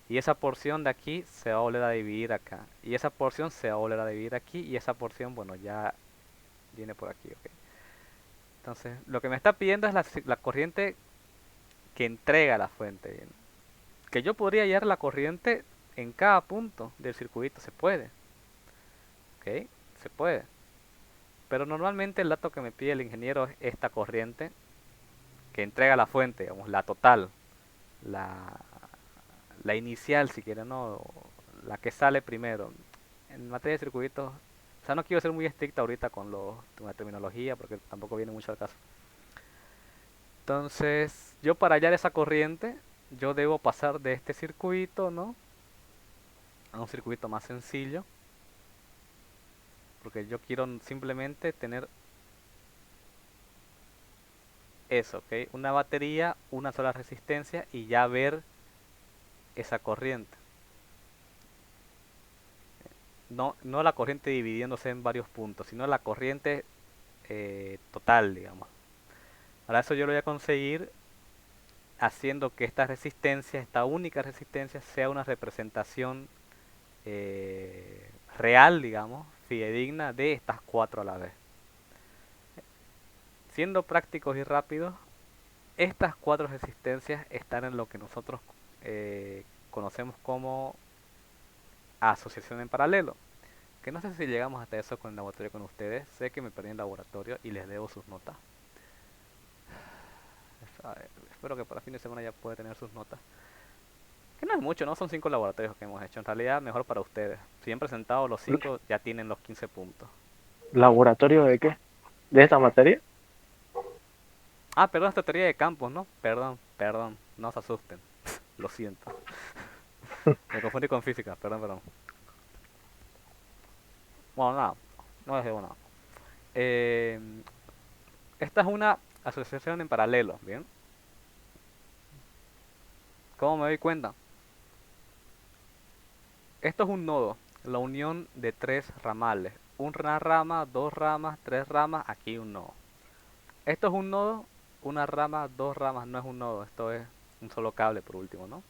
Y esa porción de aquí se va a volver a dividir acá. Y esa porción se va a volver a dividir aquí. Y esa porción, bueno, ya viene por aquí, ok. Entonces, lo que me está pidiendo es la corriente que entrega la fuente, ¿bien? Que yo podría hallar la corriente en cada punto del circuito, se puede, ok, se puede. Pero normalmente el dato que me pide el ingeniero es esta corriente que entrega la fuente, digamos, la total, la, la inicial si quieren, ¿no? La que sale primero. En materia de circuitos, o sea, no quiero ser muy estricto ahorita con la terminología porque tampoco viene mucho al caso. Entonces, yo para hallar esa corriente, yo debo pasar de este circuito, ¿no? A un circuito más sencillo, porque yo quiero simplemente tener eso, ¿ok? Una batería, una sola resistencia y ya ver esa corriente. No la corriente dividiéndose en varios puntos, sino la corriente total, digamos. Para eso yo lo voy a conseguir haciendo que esta resistencia, esta única resistencia, sea una representación real, digamos, fidedigna de estas cuatro a la vez. Siendo prácticos y rápidos, estas cuatro resistencias están en lo que nosotros conocemos como asociación en paralelo. Que no sé si llegamos hasta eso con el laboratorio con ustedes. Sé que me perdí en el laboratorio y les debo sus notas. Espero que para fin de semana ya pueda tener sus notas. Que no es mucho, ¿no? Son 5 laboratorios que hemos hecho. En realidad, mejor para ustedes. Si han presentado los 5 ya tienen los 15 puntos. ¿Laboratorio de qué? ¿De esta materia? Ah, perdón, esta teoría de campos, ¿no? Perdón. No se asusten. Lo siento. Me confundí con física. Perdón. Bueno, nada. No les debo nada. Eh, Esta es una asociación en paralelo, ¿bien? ¿Cómo me doy cuenta? Esto es un nodo. la unión de tres ramales. Una rama, dos ramas, tres ramas, aquí un nodo. Esto es un nodo, una rama, dos ramas, no es un nodo, esto es un solo cable por último, ¿no?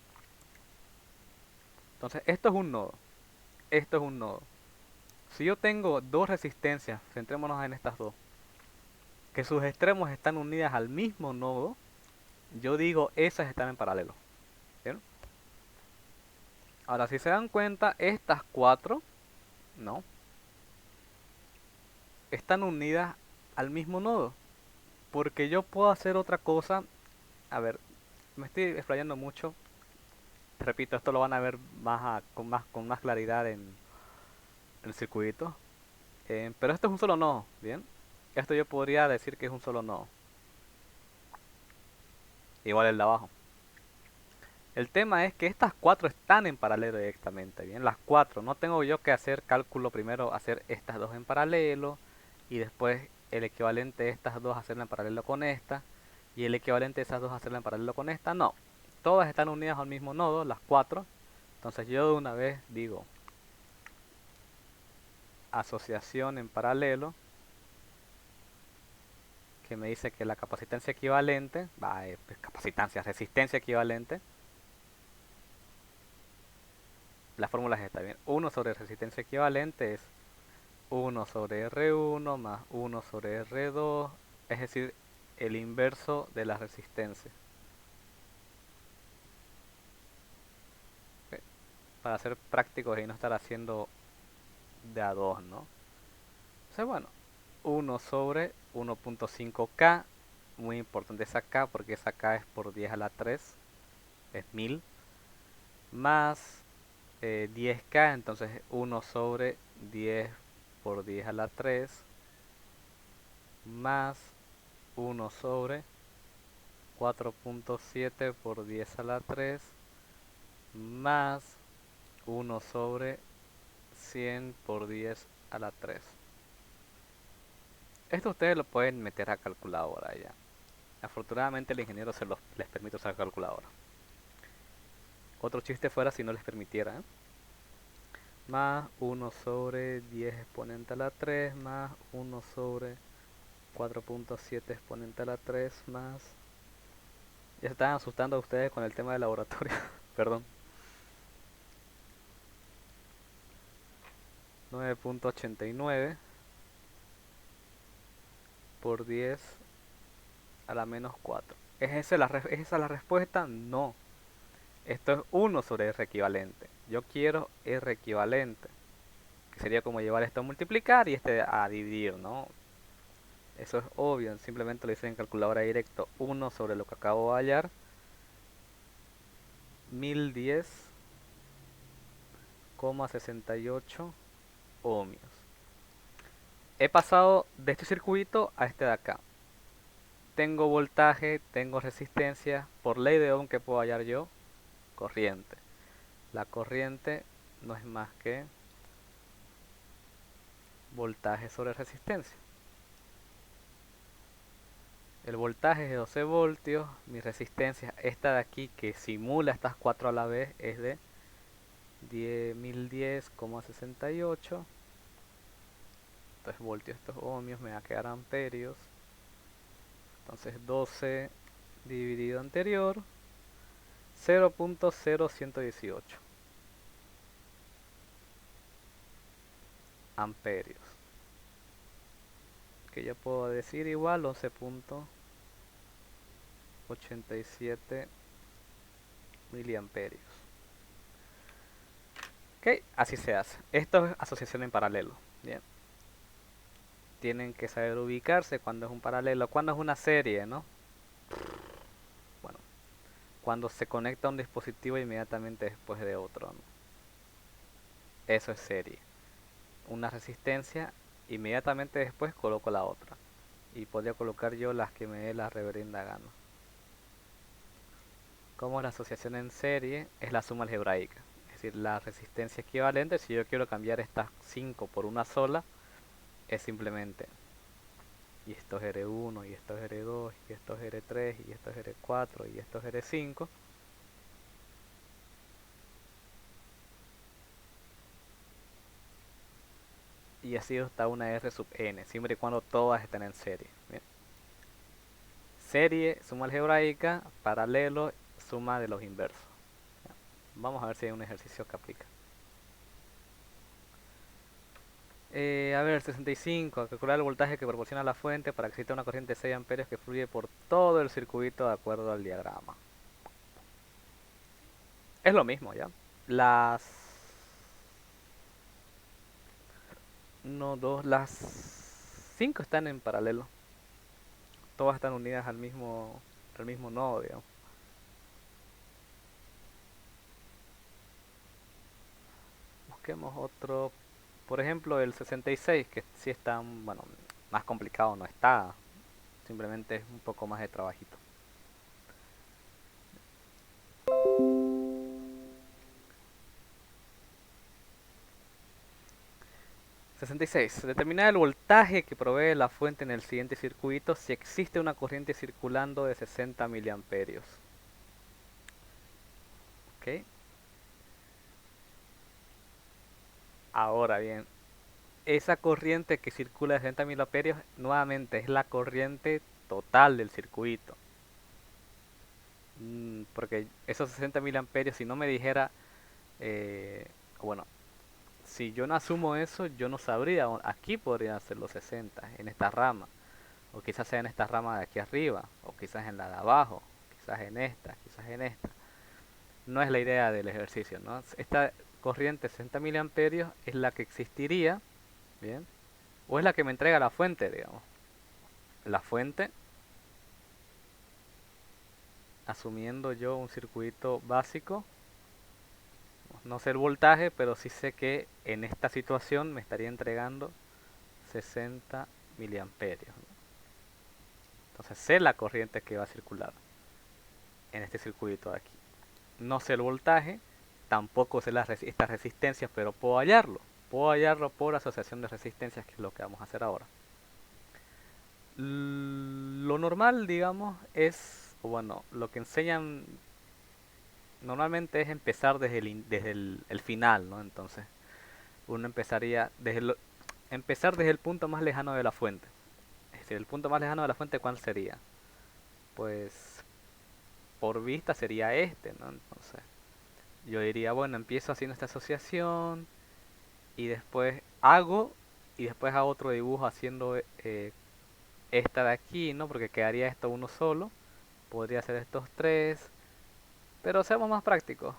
Entonces, esto es un nodo, esto es un nodo. Si yo tengo dos resistencias, centrémonos en estas dos, que sus extremos están unidas al mismo nodo, yo digo esas están en paralelo. ¿Bien? Ahora, si se dan cuenta, estas cuatro, no, están unidas al mismo nodo. Porque yo puedo hacer otra cosa. A ver, me estoy explayando mucho. Repito, esto lo van a ver con más claridad en el circuito. Pero esto es un solo nodo, ¿bien? Esto yo podría decir que es un solo nodo. Igual el de abajo. El tema es que estas cuatro están en paralelo directamente, ¿bien? Las cuatro. No tengo yo que hacer cálculo primero, hacer estas dos en paralelo. Y después el equivalente de estas dos hacerla en paralelo con esta. Y el equivalente de esas dos hacerla en paralelo con esta. No. Todas están unidas al mismo nodo, las cuatro. Entonces yo de una vez digo asociación en paralelo, que me dice que la capacitancia equivalente, pues, capacitancia, resistencia equivalente, la fórmula es esta, bien, 1 sobre resistencia equivalente es 1 sobre R1 más 1 sobre R2, es decir, el inverso de la resistencia. Ok, para ser prácticos y no estar haciendo de a 2, ¿no? Entonces, bueno, 1 sobre 1.5K, muy importante esa K porque esa K es por 10 a la 3, es 1000, más 10K, entonces 1 sobre 10 por 10 a la 3, más 1 sobre 4.7 por 10 a la 3, más 1 sobre 100 por 10 a la 3. Esto ustedes lo pueden meter a calculadora ya. Afortunadamente el ingeniero les permite usar calculadora. Otro chiste fuera si no les permitiera, ¿eh? Más 1 sobre 10 exponente a la 3 más 1 sobre 4.7 exponente a la 3 más... Ya se estaban asustando a ustedes con el tema del laboratorio. Perdón. 9.89 por 10 a la menos 4. ¿Es esa la respuesta? No. Esto es 1 sobre R equivalente. Yo quiero R equivalente, que sería como llevar esto a multiplicar y este a dividir, ¿no? Eso es obvio, simplemente lo hice en calculadora directo. 1 sobre lo que acabo de hallar, 1010,68 ohmios. He pasado de este circuito a este de acá. Tengo voltaje, tengo resistencia. Por ley de Ohm, ¿que puedo hallar yo? Corriente. La corriente no es más que voltaje sobre resistencia. El voltaje es de 12 voltios. Mi resistencia, esta de aquí que simula estas cuatro a la vez, es de 10.010,68. Esto es voltios, estos ohmios, me va a quedar amperios. Entonces 12 dividido anterior, 0.0118 amperios. Que yo puedo decir igual 11.87 miliamperios. Ok, así se hace. Esto es asociación en paralelo. Bien. Tienen que saber ubicarse cuando es un paralelo, cuando es una serie, ¿no? Bueno, cuando se conecta un dispositivo inmediatamente después de otro, ¿no? Eso es serie. Una resistencia, inmediatamente después coloco la otra. Y podría colocar yo las que me dé la reverenda gana. Como la asociación en serie es la suma algebraica. Es decir, la resistencia equivalente, si yo quiero cambiar estas 5 por una sola, es simplemente, y esto es R1, y esto es R2, y esto es R3, y esto es R4, y esto es R5. y así hasta una R sub n, siempre y cuando todas estén en serie. Bien. Serie, suma algebraica, paralelo, suma de los inversos. Vamos a ver si hay un ejercicio que aplica. A ver, 65. Calcular el voltaje que proporciona la fuente para que exista una corriente de 6 amperios que fluye por todo el circuito de acuerdo al diagrama. Es lo mismo, ¿ya? Las... No, dos, las 5 están en paralelo. Todas están unidas al mismo nodo, digamos. Busquemos otro. Por ejemplo, el 66, que sí está, bueno, más complicado no está. Simplemente es un poco más de trabajito. (66) Determinar el voltaje que provee la fuente en el siguiente circuito si existe una corriente circulando de 60 miliamperios. ¿Ok? Ahora bien, esa corriente que circula de 60 miliamperios nuevamente es la corriente total del circuito. Porque esos 60 miliamperios, si no me dijera, bueno, si yo no asumo eso, yo no sabría. Aquí podrían ser los 60, en esta rama. O quizás sea en esta rama de aquí arriba. O quizás en la de abajo. Quizás en esta, quizás en esta. No es la idea del ejercicio, ¿no? Esta corriente 60 miliamperios es la que existiría, ¿bien? O es la que me entrega la fuente, digamos. La fuente, asumiendo yo un circuito básico. No sé el voltaje, pero sí sé que en esta situación me estaría entregando 60 miliamperios, ¿no? Entonces sé la corriente que va a circular en este circuito de aquí. No sé el voltaje, tampoco sé estas resistencias, pero puedo hallarlo. Puedo hallarlo por asociación de resistencias, que es lo que vamos a hacer ahora. Lo normal, digamos, es, bueno, lo que enseñan normalmente es empezar desde el final, ¿no? Entonces, uno empezaría empezar desde el punto más lejano de la fuente. Es decir, el punto más lejano de la fuente, ¿cuál sería? Pues por vista sería este, ¿no? Entonces, yo diría, bueno, empiezo haciendo esta asociación y después hago otro dibujo haciendo esta de aquí, ¿no? Porque quedaría esto uno solo. Podría ser estos tres, pero seamos más prácticos.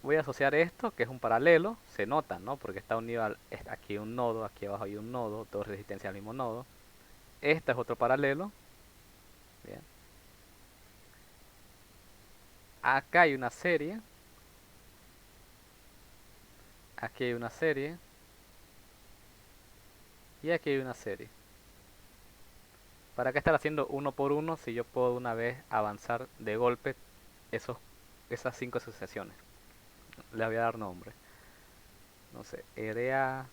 Voy a asociar esto, que es un paralelo, se nota, ¿no? Porque está unido aquí un nodo, aquí abajo hay un nodo, dos resistencias al mismo nodo. Este es otro paralelo, bien. Acá hay una serie, aquí hay una serie y aquí hay una serie. ¿Para qué estar haciendo uno por uno si yo puedo una vez avanzar de golpe esas 5 asociaciones? Les voy a dar nombre. No sé, RA,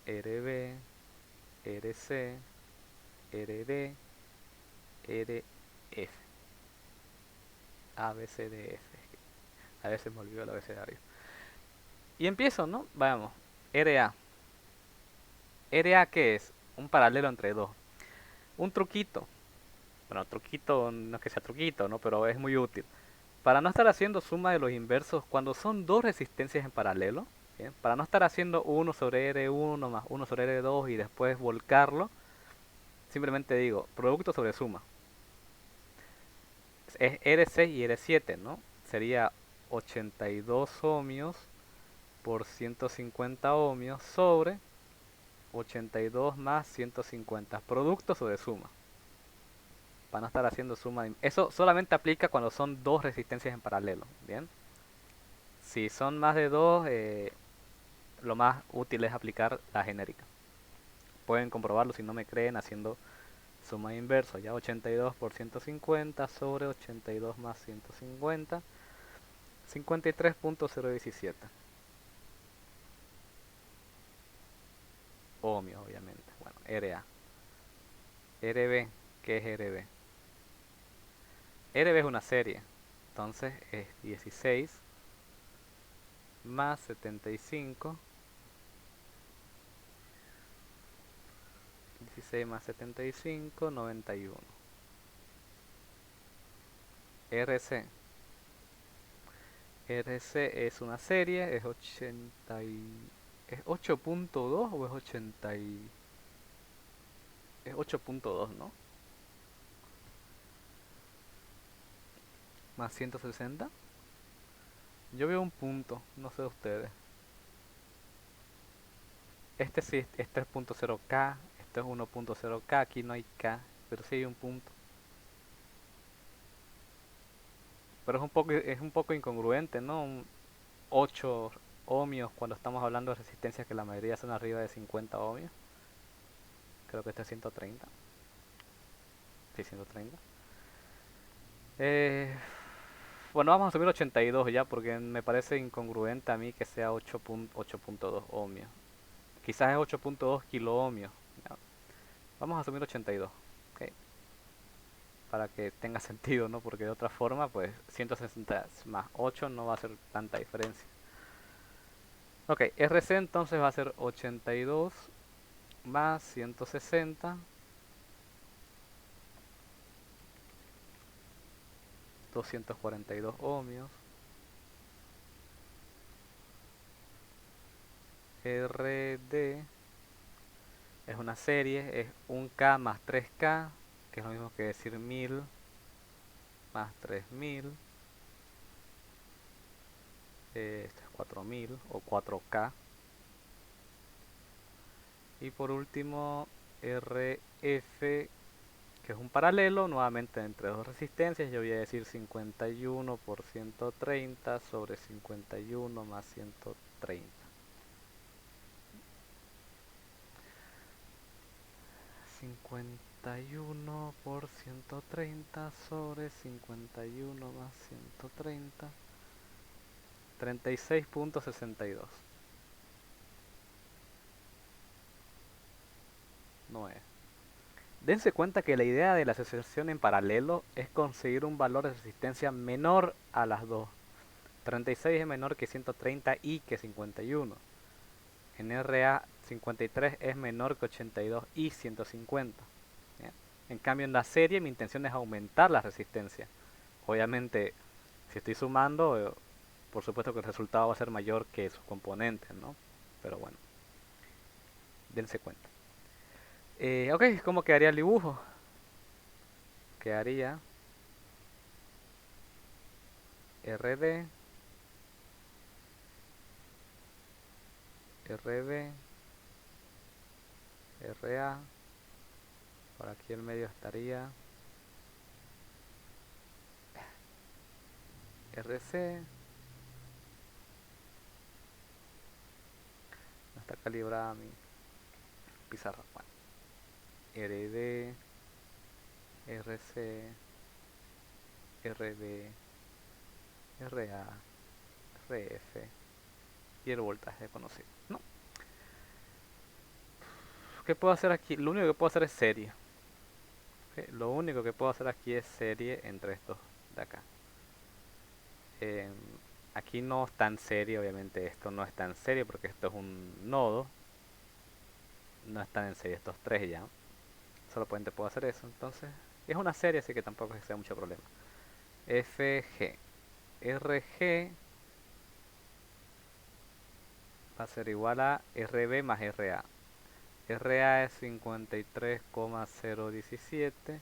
RB, RC, RD, RF. A, B, C, D, F. A veces me olvido el abecedario. Y empiezo, ¿no? Vamos. RA. ¿RA qué es? Un paralelo entre dos. Un truquito. Bueno, truquito no es que sea truquito, ¿no? Pero es muy útil. Para no estar haciendo suma de los inversos cuando son dos resistencias en paralelo, ¿bien? Para no estar haciendo 1 sobre R1 más 1 sobre R2 y después volcarlo, simplemente digo producto sobre suma. Es R6 y R7, ¿no? Sería 82 ohmios por 150 ohmios sobre 82 más 150. Producto sobre suma. Para no estar haciendo suma. Eso solamente aplica cuando son dos resistencias en paralelo, ¿bien? Si son más de dos, lo más útil es aplicar la genérica. Pueden comprobarlo si no me creen haciendo suma inverso. Ya 82 por 150 sobre 82 más 150. 53.017 ohmios, obviamente. Bueno, RA. RB, ¿qué es RB? RB es una serie. Entonces es 16 más 75 16 más 75, 91. RC. RC es una serie, es 80 ¿es 8.2 o es 80 es 8.2, ¿no? Más 160. Yo veo un punto, no sé ustedes. Este sí es 3.0K, esto es 1.0K, aquí no hay K, pero sí hay un punto. Pero es un poco incongruente, ¿no? 8 ohmios cuando estamos hablando de resistencias que la mayoría son arriba de 50 ohmios. Creo que este es 130. Sí, 130. Eh, bueno, vamos a subir 82 ya porque me parece incongruente a mí que sea 8.2 ohmios. Quizás es 8.2 kilo ohmios. Ya. Vamos a asumir 82. Ok, para que tenga sentido, ¿no? Porque de otra forma, pues 160 más 8 no va a hacer tanta diferencia. Ok, RC entonces va a ser 82 más 160, 242 ohmios. RD es una serie, es 1K más 3K, que es lo mismo que decir 1000 más 3000. Esto es 4000 o 4K. Y por último, RF, que es un paralelo, nuevamente entre dos resistencias. Yo voy a decir 51 por 130 sobre 51 más 130. 51 por 130 sobre 51 más 130. 36.62. No es. Dense cuenta que la idea de la asociación en paralelo es conseguir un valor de resistencia menor a las dos. 36 es menor que 130 y que 51. En RA 53 es menor que 82 y 150. ¿Ya? En cambio en la serie mi intención es aumentar la resistencia. Obviamente si estoy sumando, por supuesto que el resultado va a ser mayor que sus componentes, ¿no? Pero bueno, dense cuenta. Ok, ¿cómo quedaría el dibujo? Quedaría RD, RB, RA. Por aquí en medio estaría RC. No está calibrada mi pizarra. Bueno, RD, RC, RB, RA, RF y el voltaje conocido. No. ¿Qué puedo hacer aquí? Lo único que puedo hacer es serie. ¿Ok? Lo único que puedo hacer aquí es serie entre estos de acá. Eh, Aquí no es tan serio, obviamente esto no es tan serio porque esto es un nodo. No están en serie estos tres ya. Solamente puedo hacer eso, entonces es una serie, así que tampoco es que sea mucho problema. FG, RG va a ser igual a RB más RA. RA es 53,017,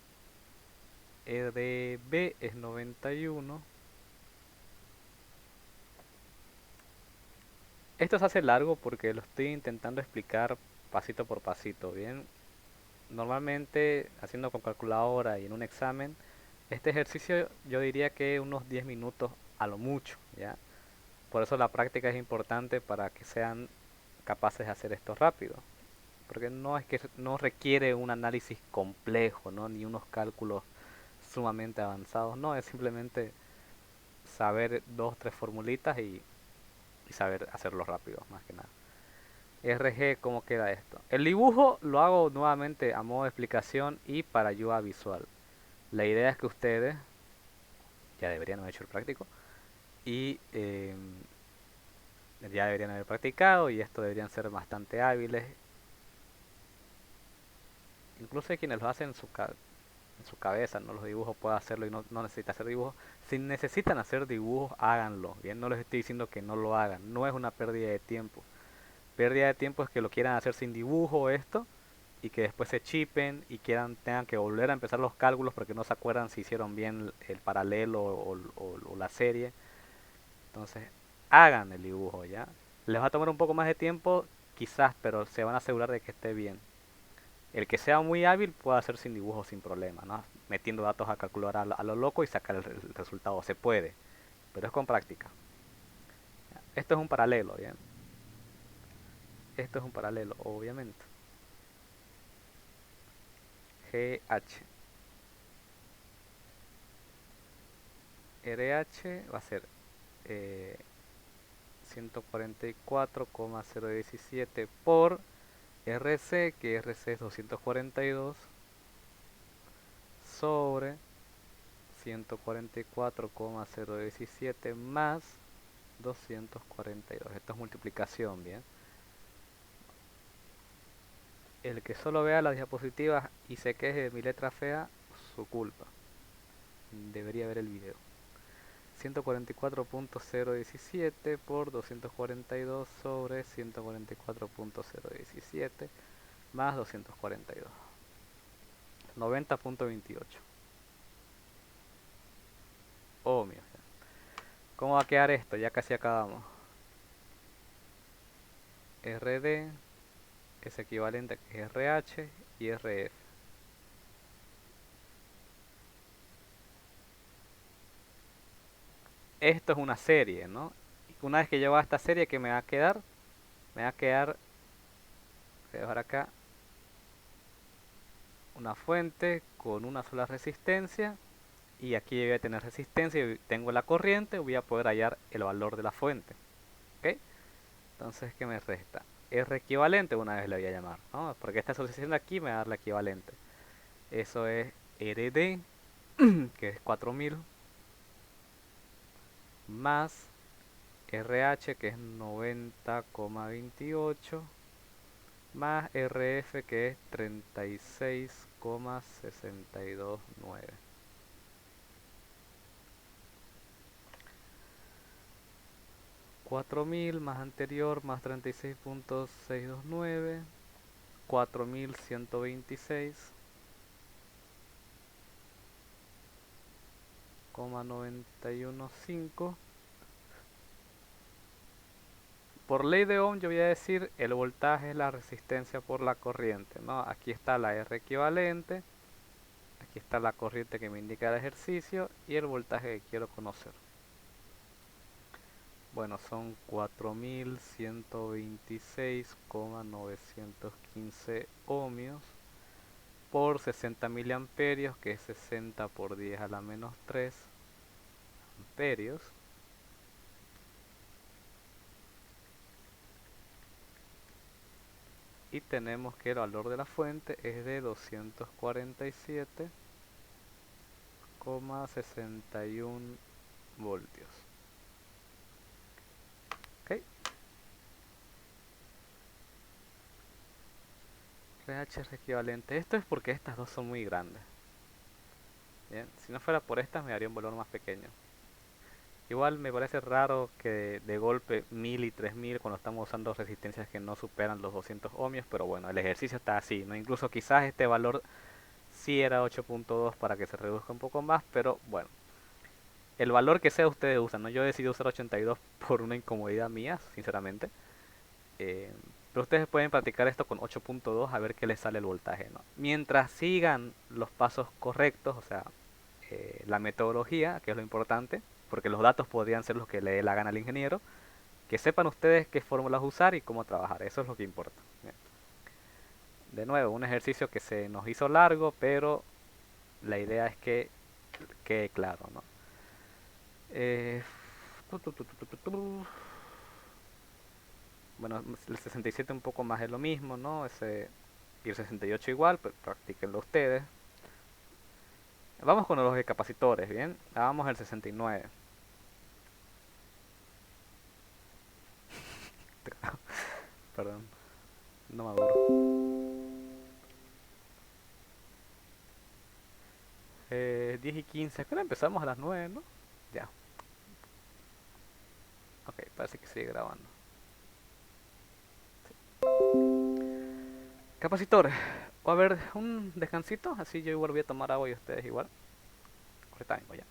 RB es 91. Esto se hace largo porque lo estoy intentando explicar pasito por pasito, ¿bien? Normalmente haciendo con calculadora y en un examen, este ejercicio yo diría que unos 10 minutos a lo mucho, ¿ya? Por eso la práctica es importante para que sean capaces de hacer esto rápido. Porque no es que no requiere un análisis complejo, ¿no? Ni unos cálculos sumamente avanzados. No, es simplemente saber dos, tres formulitas y saber hacerlo rápido, más que nada. RG, ¿cómo queda esto? El dibujo lo hago nuevamente a modo de explicación y para ayuda visual. La idea es que ustedes ya deberían haber hecho el práctico y ya deberían haber practicado y esto deberían ser bastante hábiles. Incluso hay quienes lo hacen en su cabeza, ¿no? Los dibujos puede hacerlo y no necesita hacer dibujos. Si necesitan hacer dibujos, háganlo. Bien, no les estoy diciendo que no lo hagan. No es una pérdida de tiempo. Pérdida de tiempo es que lo quieran hacer sin dibujo esto y que después se chipen y tengan que volver a empezar los cálculos porque no se acuerdan si hicieron bien el paralelo o la serie. Entonces, hagan el dibujo, ¿ya? Les va a tomar un poco más de tiempo, quizás, pero se van a asegurar de que esté bien. El que sea muy hábil puede hacer sin dibujo sin problema, ¿no? Metiendo datos a calcular a lo loco y sacar el resultado. Se puede, pero es con práctica. Esto es un paralelo, ¿bien? Esto es un paralelo, obviamente. GH. RH va a ser 144,017 por RC, que RC es 242, sobre 144,017 más 242. Esto es multiplicación, bien. El que solo vea las diapositivas y se queje de mi letra fea, su culpa. Debería ver el video. 144.017 por 242 sobre 144.017 más 242. 90.28 ohmios. ¿Cómo va a quedar esto? Ya casi acabamos. RD es equivalente a RH y RF. Esto es una serie, ¿no? Una vez que llevo a esta serie, ¿qué me va a quedar? Me va a quedar, voy a dejar acá, una fuente con una sola resistencia. Y aquí voy a tener resistencia y tengo la corriente, voy a poder hallar el valor de la fuente. ¿Ok? Entonces, ¿qué me resta? R equivalente, una vez le voy a llamar, ¿no? Porque esta asociación de aquí me va a dar la equivalente. Eso es RD, que es 4000, más RH, que es 90,28, más RF, que es 36,629. 4000 más anterior más 36,629, 4126,915. Por ley de Ohm yo voy a decir el voltaje es la resistencia por la corriente, ¿no? Aquí está la R equivalente, aquí está la corriente que me indica el ejercicio y el voltaje que quiero conocer. Bueno, son 4126,915 ohmios por 60 miliamperios, que es 60 por 10 a la menos 3 amperios. Y tenemos que el valor de la fuente es de 247,61 voltios. ¿Ok? RH es equivalente. Esto es porque estas dos son muy grandes. Bien, si no fuera por estas me daría un valor más pequeño. Igual me parece raro que de golpe 1000 y 3000 cuando estamos usando resistencias que no superan los 200 ohmios, pero bueno, el ejercicio está así, ¿no? Incluso quizás este valor sí era 8.2 para que se reduzca un poco más, pero bueno, el valor que sea ustedes usan, ¿no? Yo decidí usar 82 por una incomodidad mía, sinceramente. Eh, pero ustedes pueden practicar esto con 8.2 a ver qué les sale el voltaje, ¿no? Mientras sigan los pasos correctos, o sea, la metodología, que es lo importante, porque los datos podrían ser los que le dé la gana al ingeniero, que sepan ustedes qué fórmulas usar y cómo trabajar, eso es lo que importa. Bien. De nuevo, un ejercicio que se nos hizo largo, pero la idea es que quede claro, ¿no? Eh, bueno, el 67 un poco más es lo mismo, ¿no? Y el 68 igual, pero practíquenlo ustedes. Vamos con los de capacitores, ¿bien? Hagamos el 69. Perdón, no maduro. 10 y 15. Creo que empezamos a las 9, ¿no? Ya. Ok, parece que sigue grabando. Capacitores. Va a haber un descansito, así yo igual voy a tomar agua y ustedes igual. Ahorita vengo ya.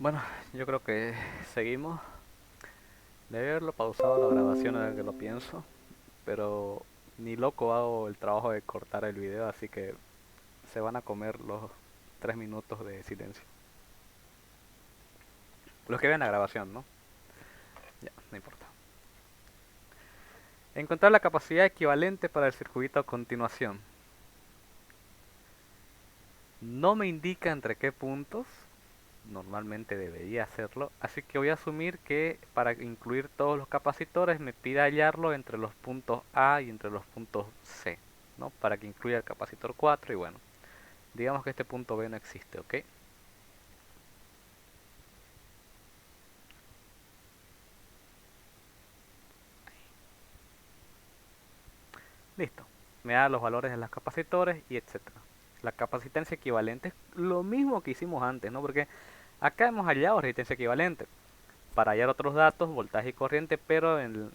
Bueno, yo creo que seguimos. Debe haberlo pausado la grabación ahora que lo pienso. Pero ni loco hago el trabajo de cortar el video, así que se van a comer los 3 minutos de silencio. Los que ven la grabación, ¿no? Ya, no importa. Encontrar la capacidad equivalente para el circuito a continuación. No me indica entre qué puntos. Normalmente debería hacerlo. Así que voy a asumir que para incluir todos los capacitores me pide hallarlo entre los puntos A y entre los puntos C, ¿no? Para que incluya el capacitor 4 y bueno. Digamos que este punto B no existe, ¿ok? Listo. Me da los valores de los capacitores y etcétera. La capacitancia equivalente es lo mismo que hicimos antes, ¿no? Porque acá hemos hallado resistencia equivalente. Para hallar otros datos, voltaje y corriente, pero en,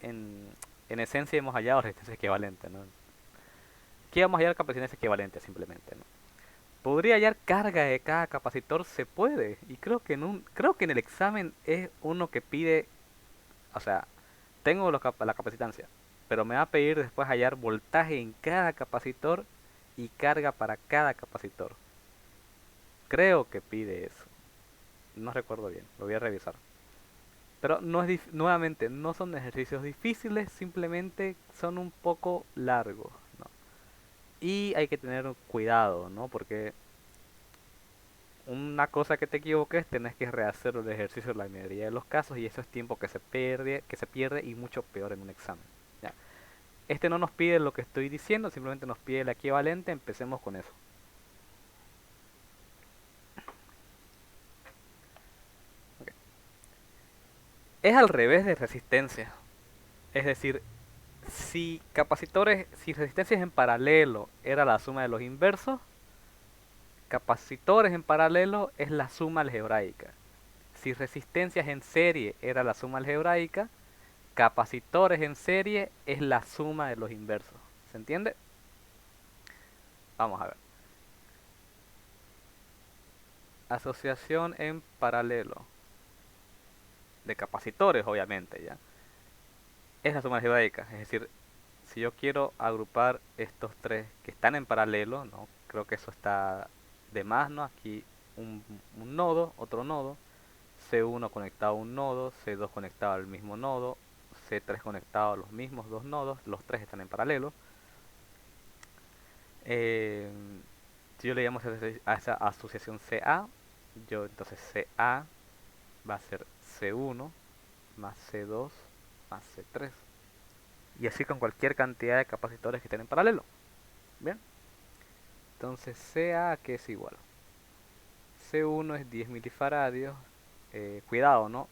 en esencia hemos hallado resistencia equivalente, ¿no? Aquí vamos a hallar capacitancia equivalente simplemente, ¿no? Podría hallar carga de cada capacitor, se puede. Y creo que en el examen es uno que pide, o sea, tengo la capacitancia, pero me va a pedir después hallar voltaje en cada capacitor y carga para cada capacitor. Creo que pide eso. No recuerdo bien, lo voy a revisar. Pero no es nuevamente, no son ejercicios difíciles, simplemente son un poco largos, ¿no? Y hay que tener cuidado, ¿no? Porque una cosa que te equivoques, tenés que rehacer el ejercicio en la mayoría de los casos y eso es tiempo que se pierde y mucho peor en un examen. ¿Ya? Este no nos pide lo que estoy diciendo, simplemente nos pide el equivalente, empecemos con eso. Ok. Es al revés de resistencia. Es decir, si resistencias en paralelo era la suma de los inversos, capacitores en paralelo es la suma algebraica. Si resistencias en serie era la suma algebraica, capacitores en serie es la suma de los inversos. ¿Se entiende? Vamos a ver. Asociación en paralelo. De capacitores, obviamente, ¿ya? Es la suma algebraica. Es decir, si yo quiero agrupar estos tres que están en paralelo, ¿no? Creo que eso está de más, ¿no? Aquí un nodo, otro nodo. C1 conectado a un nodo, C2 conectado al mismo nodo, C3 conectado a los mismos dos nodos, los tres están en paralelo. Eh, si yo le llamo a esa asociación CA, yo entonces CA va a ser C1 más C2 más C3. Y así con cualquier cantidad de capacitores que estén en paralelo. Bien, entonces CA, ¿qué es igual? C1 es 10 milifaradios. Cuidado, ¿no?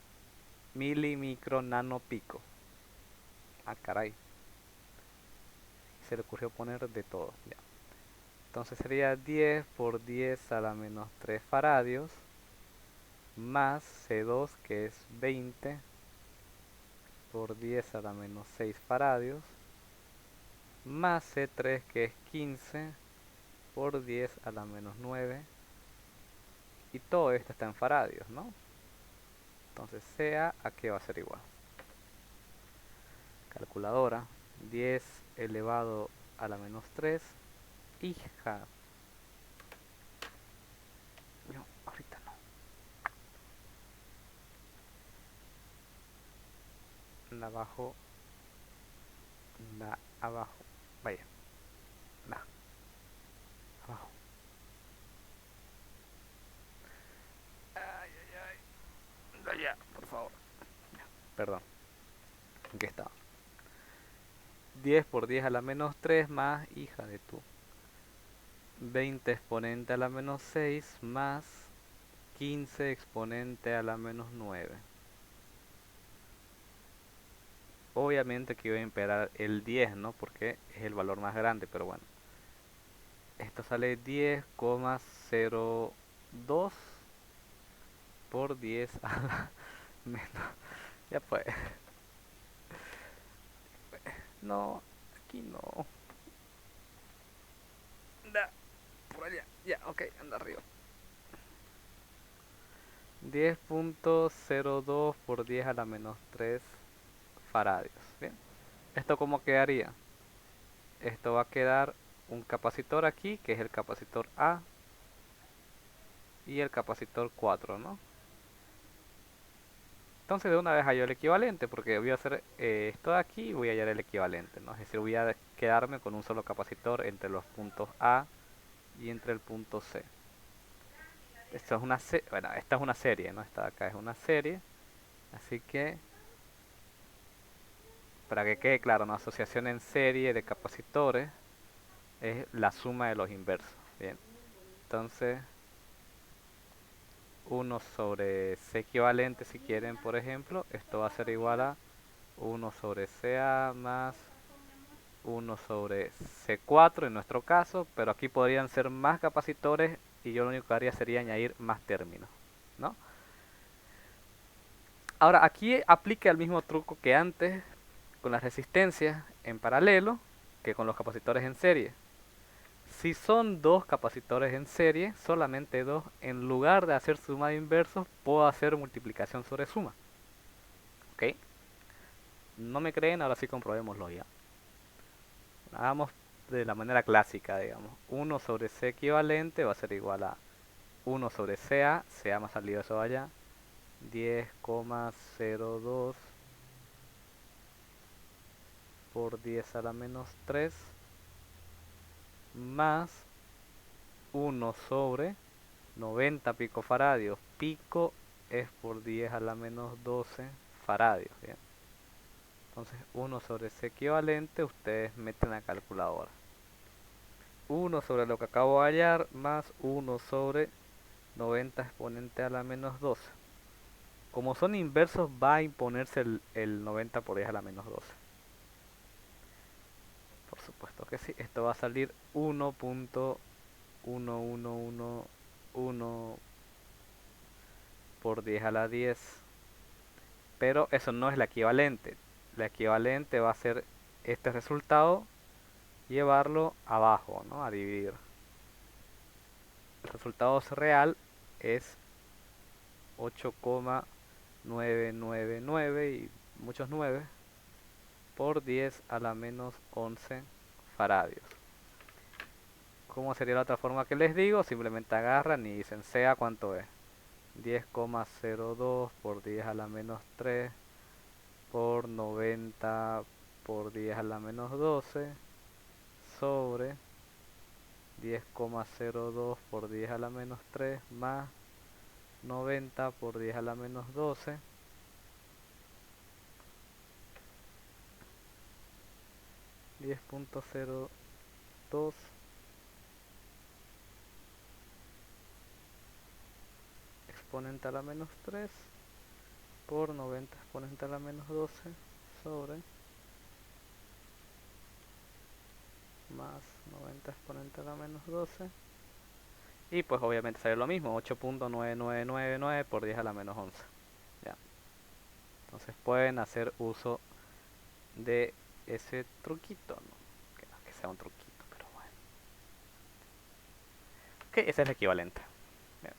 Mili, micro, nano, pico. Ah, caray. Se le ocurrió poner de todo. Ya. Entonces sería 10 por 10 a la menos 3 faradios. Más C2 que es 20 por 10 a la menos 6 faradios. Más C3 que es 15 por 10 a la menos 9. Y todo esto está en faradios, ¿no? Entonces CA a qué va a ser igual. Calculadora. 10 elevado a la menos 3. Hija. No, ahorita no. La abajo. La abajo. Vaya. La abajo. Ay, ay, ay. Vaya, por favor. Perdón. ¿En qué estaba? 10 por 10 a la menos 3 más, hija de tu. 20 exponente a la menos 6 más 15 exponente a la menos 9. Obviamente que iba a imperar el 10, ¿no? Porque es el valor más grande, pero bueno. Esto sale 10,02 por 10 a la menos. Ya pues. No, aquí no. Da, por allá. Ya, ok, anda arriba. 10,02 por 10 a la menos 3 faradios. Bien. ¿Esto cómo quedaría? Esto va a quedar un capacitor aquí, que es el capacitor A, y el capacitor 4, ¿no? Entonces de una vez hallo el equivalente, porque voy a hacer esto de aquí y voy a hallar el equivalente, ¿no? Es decir, voy a quedarme con un solo capacitor entre los puntos A y entre el punto C. Esto es una bueno, esta es una serie, ¿no? Esta de acá es una serie, así que para que quede claro, una asociación en serie de capacitores es la suma de los inversos. Bien, entonces 1 sobre C equivalente, si quieren, por ejemplo, esto va a ser igual a 1 sobre CA más 1 sobre C4 en nuestro caso, pero aquí podrían ser más capacitores y yo lo único que haría sería añadir más términos, ¿no? Ahora aquí aplica el mismo truco que antes con las resistencias en paralelo que con los capacitores en serie. Si son dos capacitores en serie, solamente dos, en lugar de hacer suma de inversos, puedo hacer multiplicación sobre suma. ¿Ok? ¿No me creen? Ahora sí comprobémoslo ya. Hagamos de la manera clásica, digamos. 1 sobre C equivalente va a ser igual a 1 sobre CA, CA más salido eso allá, 10,02 por 10 a la menos 3 más 1 sobre 90 picofaradios. Pico es por 10 a la menos 12 faradios. ¿Bien? Entonces 1 sobre C equivalente, ustedes meten la calculadora. 1 sobre lo que acabo de hallar más 1 sobre 90 exponente a la menos 12. Como son inversos, va a imponerse el 90 por 10 a la menos 12. Por supuesto que sí. Esto va a salir 1,1111 por 10 a la 10. Pero eso no es la equivalente. La equivalente va a ser este resultado, llevarlo abajo, ¿no? A dividir. El resultado real es 8,999 y muchos 9 por 10 a la menos 11 faradios. ¿Cómo sería la otra forma que les digo? Simplemente agarran y dicen sea cuánto es. 10,02 por 10 a la menos 3 por 90 por 10 a la menos 12 sobre 10,02 por 10 a la menos 3 más 90 por 10 a la menos 12. Diez punto cero dos exponente a la menos 3 por 90 exponente a la menos 12 sobre más 90 exponente a la menos 12. Y pues obviamente sale lo mismo, 8.9999 por 10 a la menos 11. Ya. Entonces pueden hacer uso de ese truquito, ¿no? Que no es que sea un truquito, pero bueno. Ok, ese es el equivalente. Bien.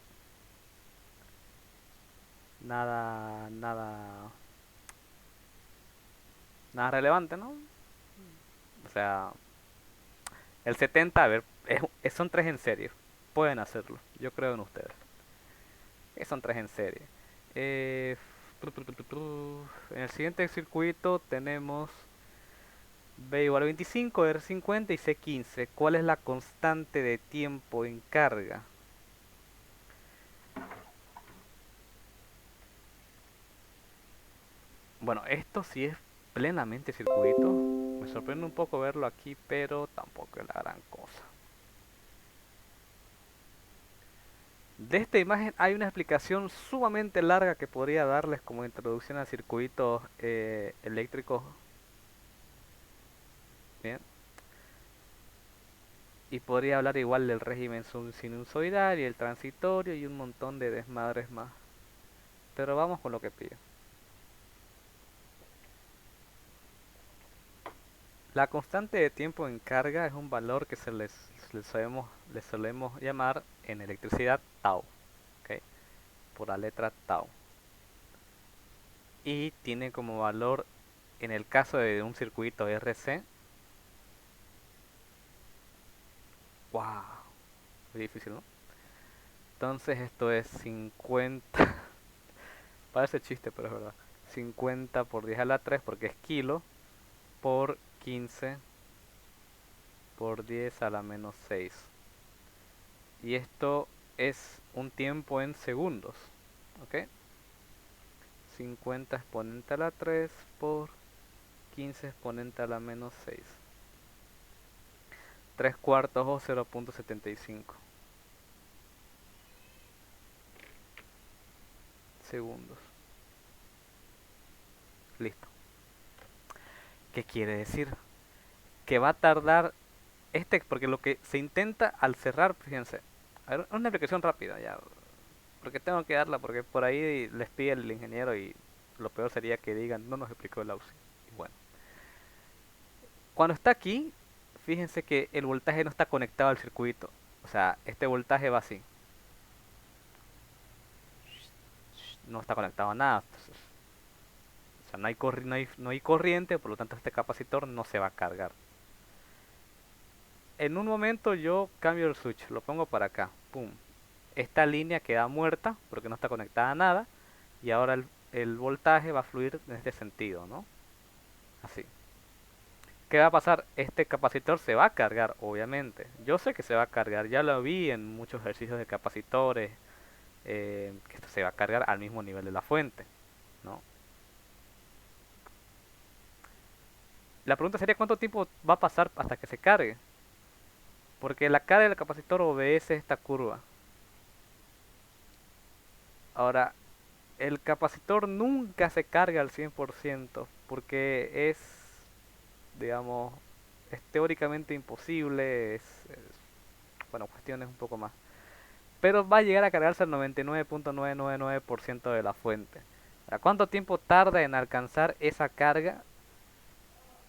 Nada relevante, ¿no? O sea, el 70, a ver, son tres en serie. Pueden hacerlo, yo creo en ustedes. Son tres en serie. Eh, en el siguiente circuito tenemos B igual a 25, R50 y C15. ¿Cuál es la constante de tiempo en carga? Bueno, esto sí es plenamente circuito. Me sorprende un poco verlo aquí, pero tampoco es la gran cosa. De esta imagen hay una explicación sumamente larga que podría darles como introducción a circuitos eléctricos. Bien. Y podría hablar igual del régimen sinusoidal y el transitorio y un montón de desmadres más. Pero vamos con lo que pide. La constante de tiempo en carga es un valor que le solemos llamar en electricidad tau, ¿ok? Por la letra tau. Y tiene como valor, en el caso de un circuito RC, wow, muy difícil, ¿no? Entonces esto es 50, parece chiste, pero es verdad. 50 por 10 a la 3 porque es kilo por 15 por 10 a la menos 6. Y esto es un tiempo en segundos, ¿ok? 50 exponente a la 3 por 15 exponente a la menos 6. 3 cuartos o 0.75 segundos. Listo. ¿Qué quiere decir? Que va a tardar porque lo que se intenta al cerrar, fíjense, a ver, una explicación rápida ya, porque tengo que darla, porque por ahí les pide el ingeniero y lo peor sería que digan, no nos explicó el AUSI. Y bueno, cuando está aquí, fíjense que el voltaje no está conectado al circuito. O sea, este voltaje va así. No está conectado a nada. Entonces, o sea, no hay corriente, por lo tanto este capacitor no se va a cargar. En un momento yo cambio el switch, lo pongo para acá. Pum. Esta línea queda muerta porque no está conectada a nada. Y ahora el voltaje va a fluir en este sentido, ¿no? Así. ¿Qué va a pasar? Este capacitor se va a cargar, obviamente. Yo sé que se va a cargar, ya lo vi en muchos ejercicios de capacitores, que esto se va a cargar al mismo nivel de la fuente, ¿no? La pregunta sería cuánto tiempo va a pasar hasta que se cargue, porque la carga del capacitor obedece esta curva. Ahora, el capacitor nunca se carga al 100% porque digamos, es teóricamente imposible, bueno, cuestiones un poco más. Pero va a llegar a cargarse al 99.999% de la fuente. ¿A cuánto tiempo tarda en alcanzar esa carga?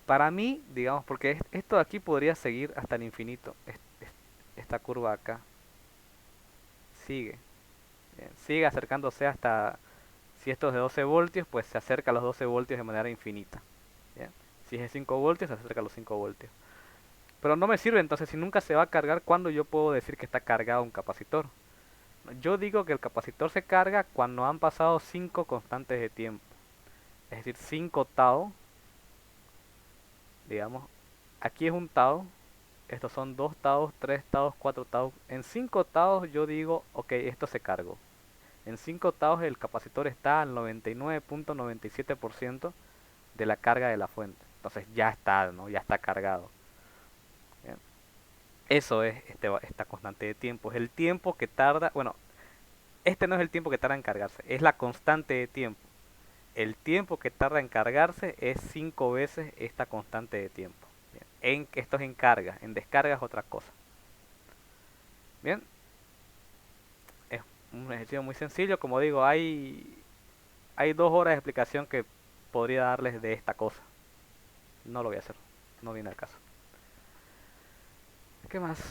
Para mí, digamos, porque esto de aquí podría seguir hasta el infinito. Esta curva acá sigue. Bien, sigue acercándose hasta, si esto es de 12 voltios, pues se acerca a los 12 voltios de manera infinita. Bien. Si es de 5 voltios, se acerca a los 5 voltios. Pero no me sirve entonces, si nunca se va a cargar, ¿cuándo yo puedo decir que está cargado un capacitor? Yo digo que el capacitor se carga cuando han pasado 5 constantes de tiempo. Es decir, 5 tau, digamos, aquí es un tau, Estos son 2 taos, 3 taos, 4 taos. En 5 taos yo digo, ok, esto se cargó. En 5 taos el capacitor está al 99.97% de la carga de la fuente. Entonces ya está, ¿no? Ya está cargado. Bien. Eso es esta constante de tiempo. Es el tiempo que tarda, bueno, este no es el tiempo que tarda en cargarse, es la constante de tiempo. El tiempo que tarda en cargarse es 5 veces esta constante de tiempo. Bien. Esto es en carga, en descarga es otra cosa. Bien, es un ejercicio muy sencillo. Como digo, hay 2 horas de explicación que podría darles de esta cosa. No lo voy a hacer, no viene al caso. ¿Qué más?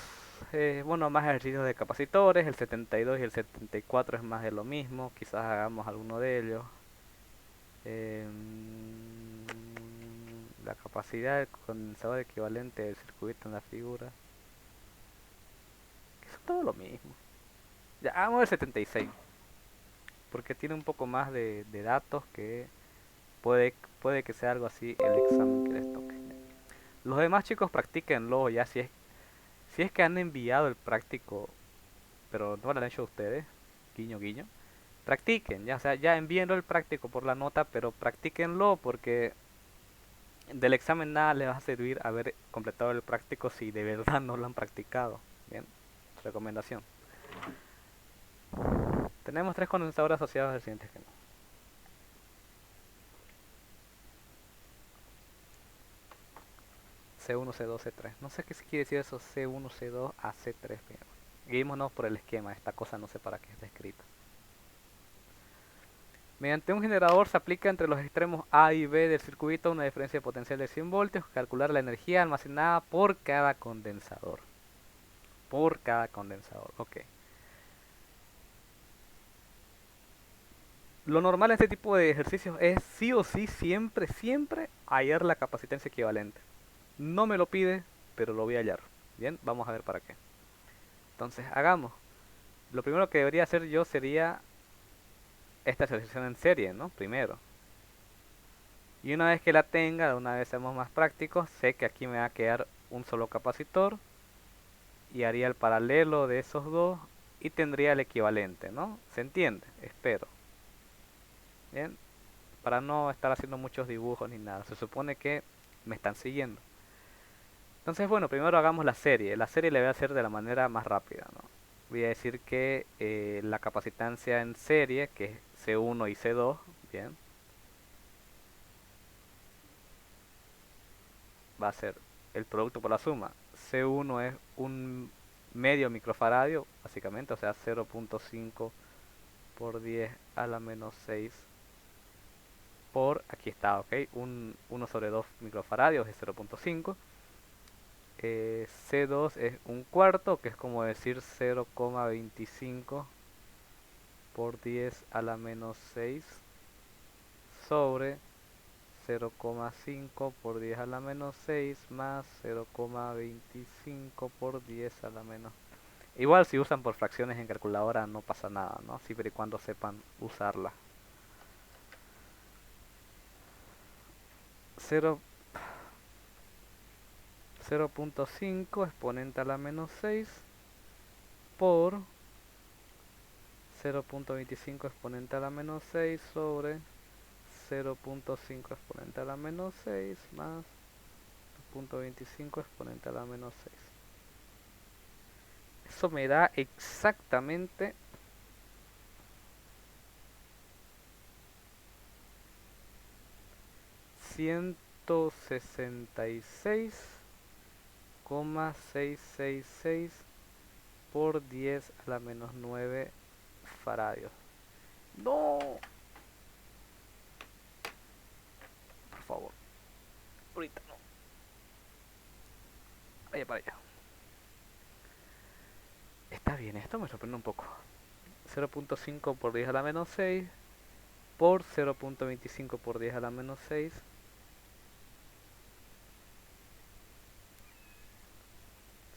Bueno, más ejercicios de capacitores. El 72 y el 74 es más de lo mismo. Quizás hagamos alguno de ellos. La capacidad del condensador equivalente del circuito en la figura. Que es todo lo mismo. Ya, hagamos el 76. Porque tiene un poco más de datos que puede que sea algo así el examen que les toque. Los demás chicos practíquenlo ya si es que han enviado el práctico, pero no lo han hecho ustedes, guiño guiño. Practiquen, ya, o sea, ya envíenlo el práctico por la nota, pero practíquenlo porque del examen nada les va a servir haber completado el práctico si de verdad no lo han practicado. Bien, recomendación. Tenemos 3 condensadores asociados al siguiente esquema. C1, C2, C3. No sé qué quiere decir eso C1, C2 a C3. Guiémonos por el esquema, esta cosa no sé para qué está escrita. Mediante un generador se aplica entre los extremos A y B del circuito una diferencia de potencial de 100 voltios. Calcular la energía almacenada por cada condensador. Por cada condensador, ok. Lo normal en este tipo de ejercicios es sí o sí, siempre, siempre hallar la capacitancia equivalente. No me lo pide, pero lo voy a hallar. Bien, vamos a ver para qué. Entonces, hagamos. Lo primero que debería hacer yo sería esta asociación en serie, ¿no? Primero. Y una vez que la tenga, una vez seamos más prácticos, sé que aquí me va a quedar un solo capacitor y haría el paralelo de esos dos y tendría el equivalente, ¿no? ¿Se entiende? Espero. Bien, para no estar haciendo muchos dibujos ni nada, se supone que me están siguiendo. Entonces, bueno, primero hagamos la serie. La serie la voy a hacer de la manera más rápida, ¿no? Voy a decir que la capacitancia en serie, que es C1 y C2, bien, va a ser el producto por la suma. C1 es un medio microfaradio, básicamente, o sea, 0.5 por 10 a la menos 6 por, aquí está, ok, 1 sobre 2 microfaradios es 0.5. C2 es un cuarto, que es como decir 0,25 por 10 a la menos 6 sobre 0,5 por 10 a la menos 6 más 0,25 por 10 a la menos. Igual si usan por fracciones en calculadora no pasa nada, ¿no? Siempre y cuando sepan usarla. 0.5 exponente a la menos 6 por 0.25 exponente a la menos 6 sobre 0.5 exponente a la menos 6 más 0.25 exponente a la menos 6. Eso me da exactamente 166,666 por 10 a la menos 9 faradios. No, por favor, ahorita no. Vaya para allá. Está bien, esto me sorprende un poco. 0.5 por 10 a la menos 6 por 0.25 por 10 a la menos 6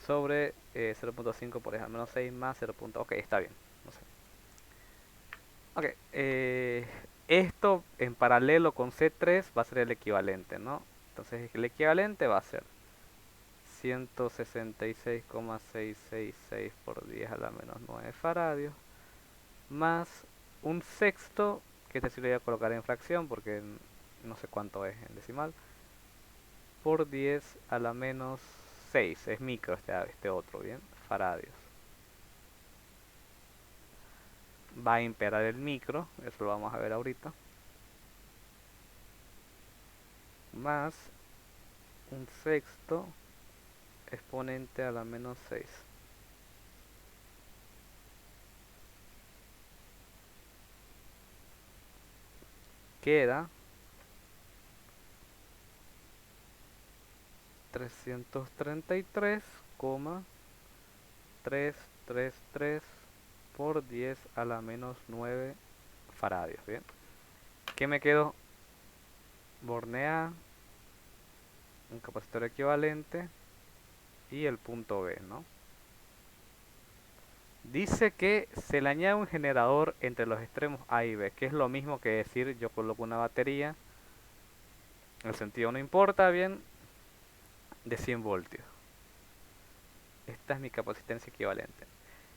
sobre 0.5 por 10 a la menos 6 más 0. Ok, está bien. No sé. Ok, esto en paralelo con C3 va a ser el equivalente, ¿no? Entonces el equivalente va a ser 366,666 por 10 a la menos 9 faradios, más un sexto, que este sí lo voy a colocar en fracción porque no sé cuánto es en decimal, por 10 a la menos 6, es micro este otro, bien, faradios. Va a imperar el micro, eso lo vamos a ver ahorita, más un sexto exponente a la menos 6. Queda 333,333 por 10 a la menos 9 faradios. Bien, ¿qué me quedó? Bornea, un capacitor equivalente y el punto B, ¿no? Dice que se le añade un generador entre los extremos A y B, que es lo mismo que decir yo coloco una batería, el sentido no importa, bien, de 100 voltios. Esta es mi capacitancia equivalente.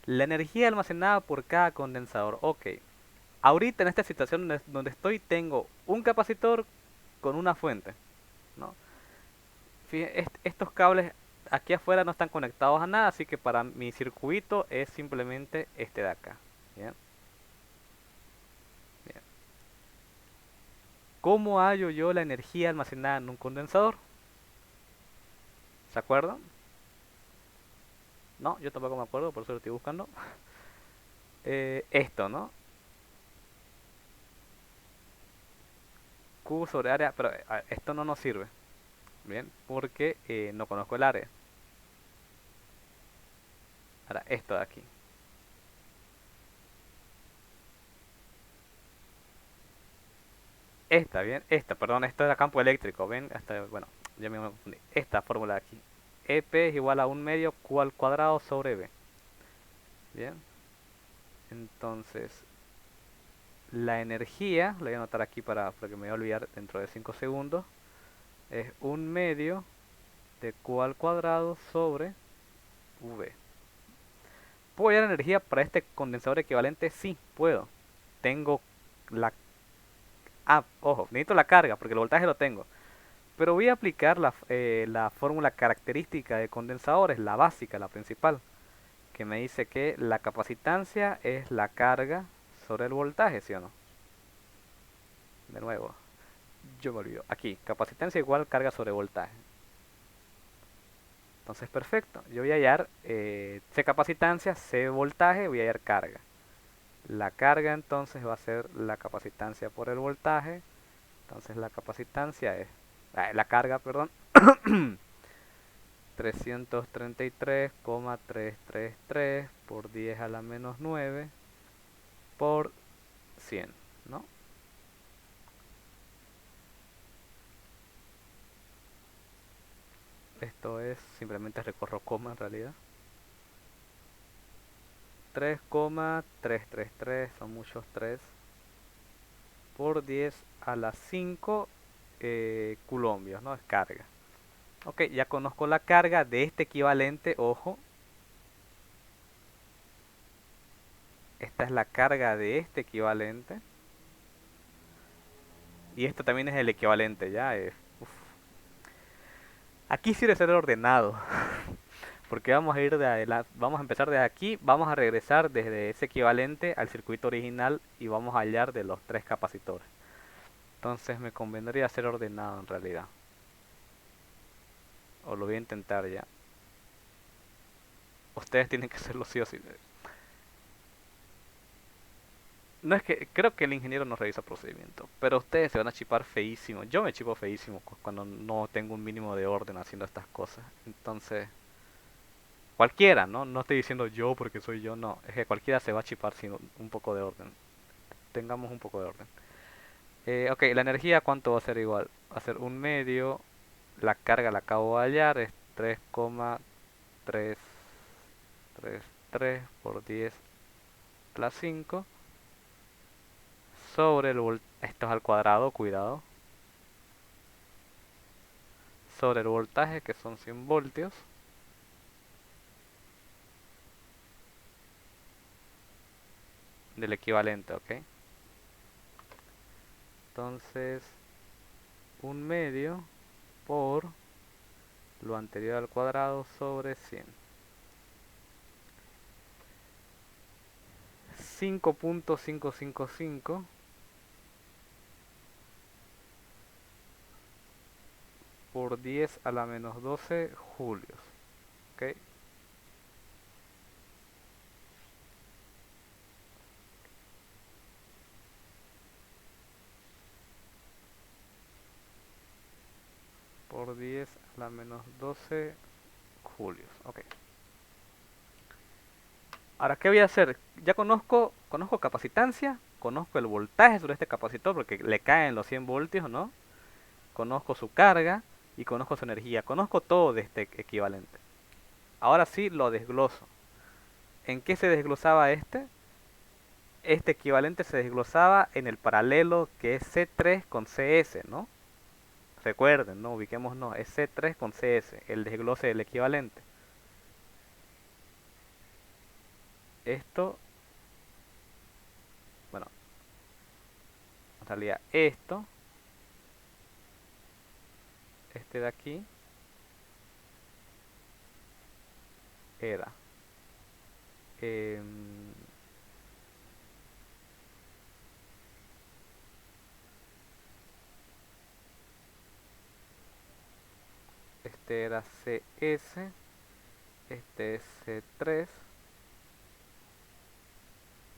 La energía almacenada por cada condensador. Ok, ahorita en esta situación donde estoy tengo un capacitor con una fuente, ¿no? Fíjense, estos cables aquí afuera no están conectados a nada, así que para mi circuito es simplemente este de acá. ¿Bien? Bien. ¿Cómo hallo yo la energía almacenada en un condensador? ¿Se acuerdan? No, yo tampoco me acuerdo, por eso lo estoy buscando. Esto, ¿no? Q sobre área, pero esto no nos sirve, ¿bien? Porque no conozco el área. Ahora, esto de aquí. Bien, perdón, esto era campo eléctrico, ¿ven? Bueno, ya me confundí. Esta fórmula de aquí. EP es igual a 1 medio Q al cuadrado sobre B. Bien. Entonces, la energía, lo voy a anotar aquí porque me voy a olvidar dentro de 5 segundos, es 1 medio de Q al cuadrado sobre V. ¿Puedo hallar energía para este condensador equivalente? Sí, puedo. Tengo la... Ah, ojo, necesito la carga porque el voltaje lo tengo. Pero voy a aplicar la fórmula característica de condensadores, la básica, la principal, que me dice que la capacitancia es la carga sobre el voltaje, ¿sí o no? De nuevo, yo me olvido. Aquí, capacitancia igual carga sobre voltaje. Entonces, perfecto. Yo voy a hallar C capacitancia, C voltaje, voy a hallar carga. La carga entonces va a ser la capacitancia por el voltaje. Entonces la capacitancia es, la carga, perdón, 333,333 por 10 a la menos 9 por 100, ¿no? Esto es, simplemente recorro coma en realidad. 3,333, son muchos 3, por 10 a la 5 coulombios, ¿no? Es carga. Ok, ya conozco la carga de este equivalente, ojo. Esta es la carga de este equivalente. Y esto también es el equivalente, ya. Uf. Aquí sirve ser ordenado. Porque vamos a ir vamos a empezar desde aquí, vamos a regresar desde ese equivalente al circuito original y vamos a hallar de los 3 capacitores. Entonces me convendría ser ordenado en realidad. O lo voy a intentar ya. Ustedes tienen que hacerlo sí o sí. No es que, creo que el ingeniero no revisa procedimiento, pero ustedes se van a chipar feísimo. Yo me chipo feísimo cuando no tengo un mínimo de orden haciendo estas cosas. Entonces, cualquiera, ¿no? No estoy diciendo yo porque soy yo, no. Es que cualquiera se va a chipar sin un poco de orden. Tengamos un poco de orden. Ok, la energía, ¿cuánto va a ser igual? Va a ser 1 medio. La carga la acabo de hallar, es 3,333 por 10 a la 5 sobre esto es al cuadrado, cuidado, sobre el voltaje que son 100 voltios del equivalente, ¿ok? Entonces, 1/2 por lo anterior al cuadrado sobre 100. 5.555 por 10 a la menos 12 julios. ¿Ok? Por 10 a la menos 12 julios. Ok. Ahora, ¿qué voy a hacer? Ya conozco capacitancia, conozco el voltaje sobre este capacitor porque le caen los 100 voltios, ¿no? Conozco su carga y conozco su energía. Conozco todo de este equivalente. Ahora sí lo desgloso. ¿En qué se desglosaba este? Este equivalente se desglosaba en el paralelo que es C3 con CS, ¿no? Recuerden, no ubiquemos, no, es C3 con CS, el desglose del equivalente. Esto, bueno, en realidad este de aquí, era em, este era CS, este es C3.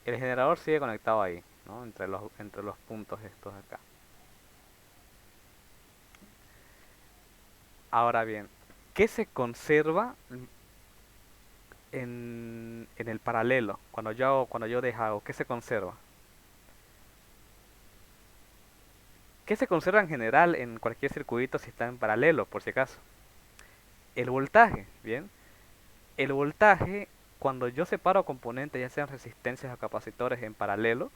El generador sigue conectado ahí, ¿no? Entre los puntos estos de acá. Ahora bien, ¿qué se conserva en el paralelo? Cuando yo deshago, ¿qué se conserva? ¿Qué se conserva en general en cualquier circuito si está en paralelo, por si acaso? El voltaje, ¿bien? El voltaje, cuando yo separo componentes, ya sean resistencias o capacitores en paralelo,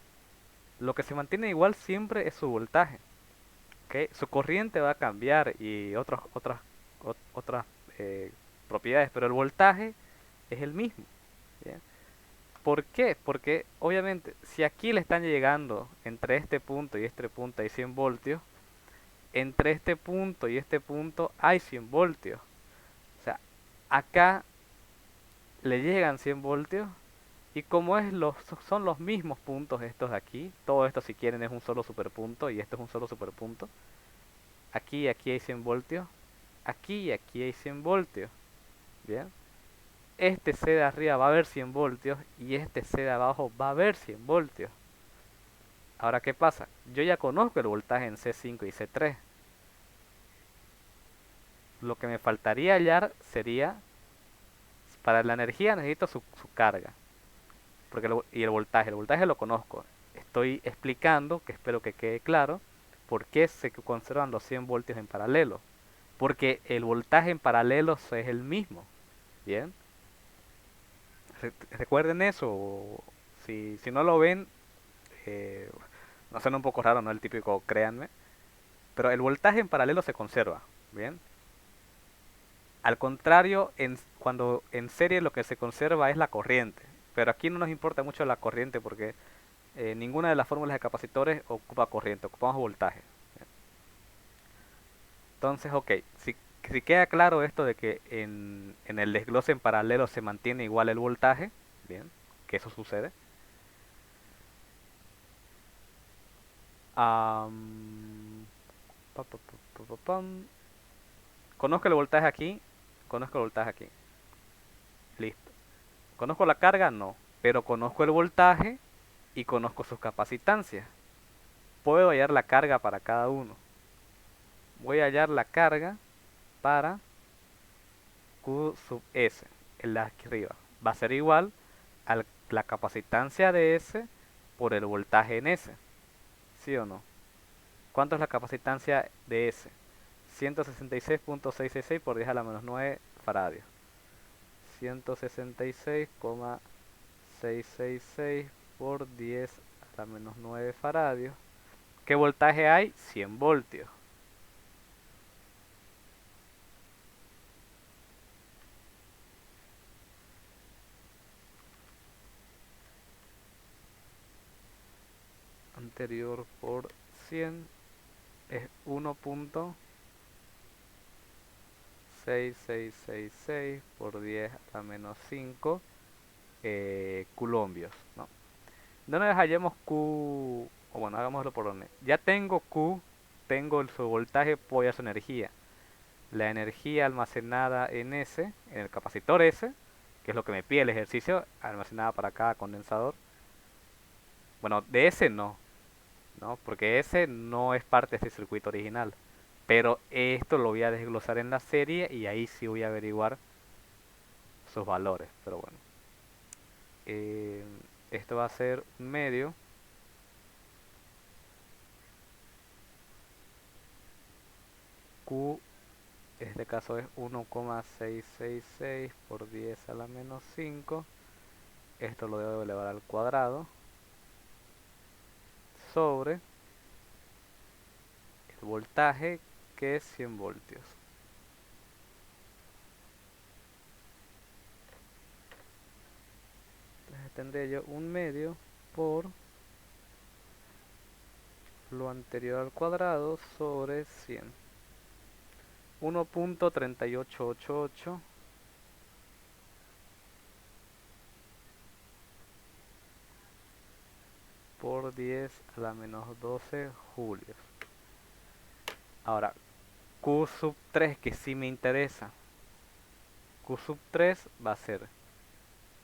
lo que se mantiene igual siempre es su voltaje, ¿ok? Su corriente va a cambiar y otras eh, propiedades, pero el voltaje es el mismo, ¿bien? ¿Por qué? Porque obviamente si aquí le están llegando entre este punto y este punto hay 100 voltios, entre este punto y este punto hay 100 voltios. O sea, acá le llegan 100 voltios y como son los mismos puntos estos de aquí, todo esto si quieren es un solo superpunto y esto es un solo superpunto. Aquí y aquí hay 100 voltios, aquí y aquí hay 100 voltios. Bien. Este C de arriba va a haber 100 voltios y este C de abajo va a haber 100 voltios. Ahora, ¿qué pasa? Yo ya conozco el voltaje en C5 y C3. Lo que me faltaría hallar sería, para la energía necesito su carga y el voltaje lo conozco. Estoy explicando, que espero que quede claro, por qué se conservan los 100 voltios en paralelo. Porque el voltaje en paralelo es el mismo. ¿Bien? Recuerden eso. Si no lo ven, eh, no suena un poco raro, ¿no? El típico, créanme. Pero el voltaje en paralelo se conserva. ¿Bien? Al contrario, cuando en serie lo que se conserva es la corriente. Pero aquí no nos importa mucho la corriente porque ninguna de las fórmulas de capacitores ocupa corriente, ocupamos voltaje. Entonces, ok, si queda claro esto de que en el desglose en paralelo se mantiene igual el voltaje, bien, que eso sucede. Am, pam. Conozco el voltaje aquí, conozco el voltaje aquí. Listo. ¿Conozco la carga? No. Pero conozco el voltaje y conozco sus capacitancias. Puedo hallar la carga para cada uno. Voy a hallar la carga para Q sub S, el de aquí arriba. Va a ser igual a la capacitancia de S por el voltaje en S. ¿Sí o no? ¿Cuánto es la capacitancia de S? 166.666 por 10 a la menos 9 faradios. 166,666 por 10 a la menos 9 faradios. ¿Qué voltaje hay? 100 voltios. anterior por 100 es 1.6666 por 10 a la menos 5 coulombios, ¿no? De una vez hallemos Q, o bueno, hagámoslo por donde. Ya tengo Q, tengo su voltaje, voy a su energía. La energía almacenada en S, en el capacitor S, que es lo que me pide el ejercicio, almacenada para cada condensador. Bueno, de ese no, ¿no? Porque ese no es parte de este circuito original. Pero esto lo voy a desglosar en la serie y ahí sí voy a averiguar sus valores. Pero bueno. Eh, Esto va a ser un medio. Q, en este caso es 1,666 por 10 a la menos 5. Esto lo debo elevar al cuadrado. Sobre el voltaje, que es 100 voltios. Entonces tendré yo un medio por lo anterior al cuadrado sobre 100. 1.3888 por 10 a la menos 12 julios. Ahora, Q sub 3, que sí me interesa. Q sub 3 va a ser,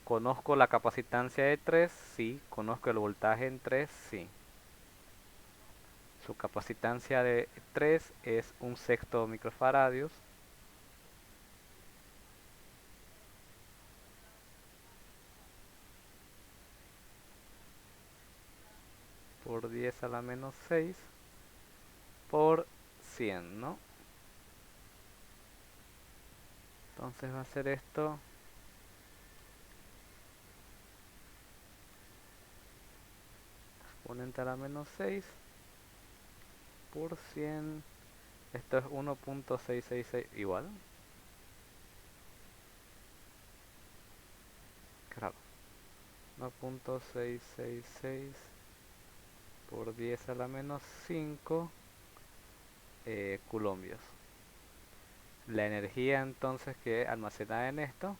conozco la capacitancia de 3, sí. Conozco el voltaje en 3, sí. Su capacitancia de 3 es 1/6 microfaradios. Por 10 a la menos 6 por 100, ¿no? Entonces va a ser esto exponente a la menos 6 por 100. Esto es 1.666 igual. Claro. 1.666 por 10 a la menos 5 coulombios. La energía entonces que almacenada en esto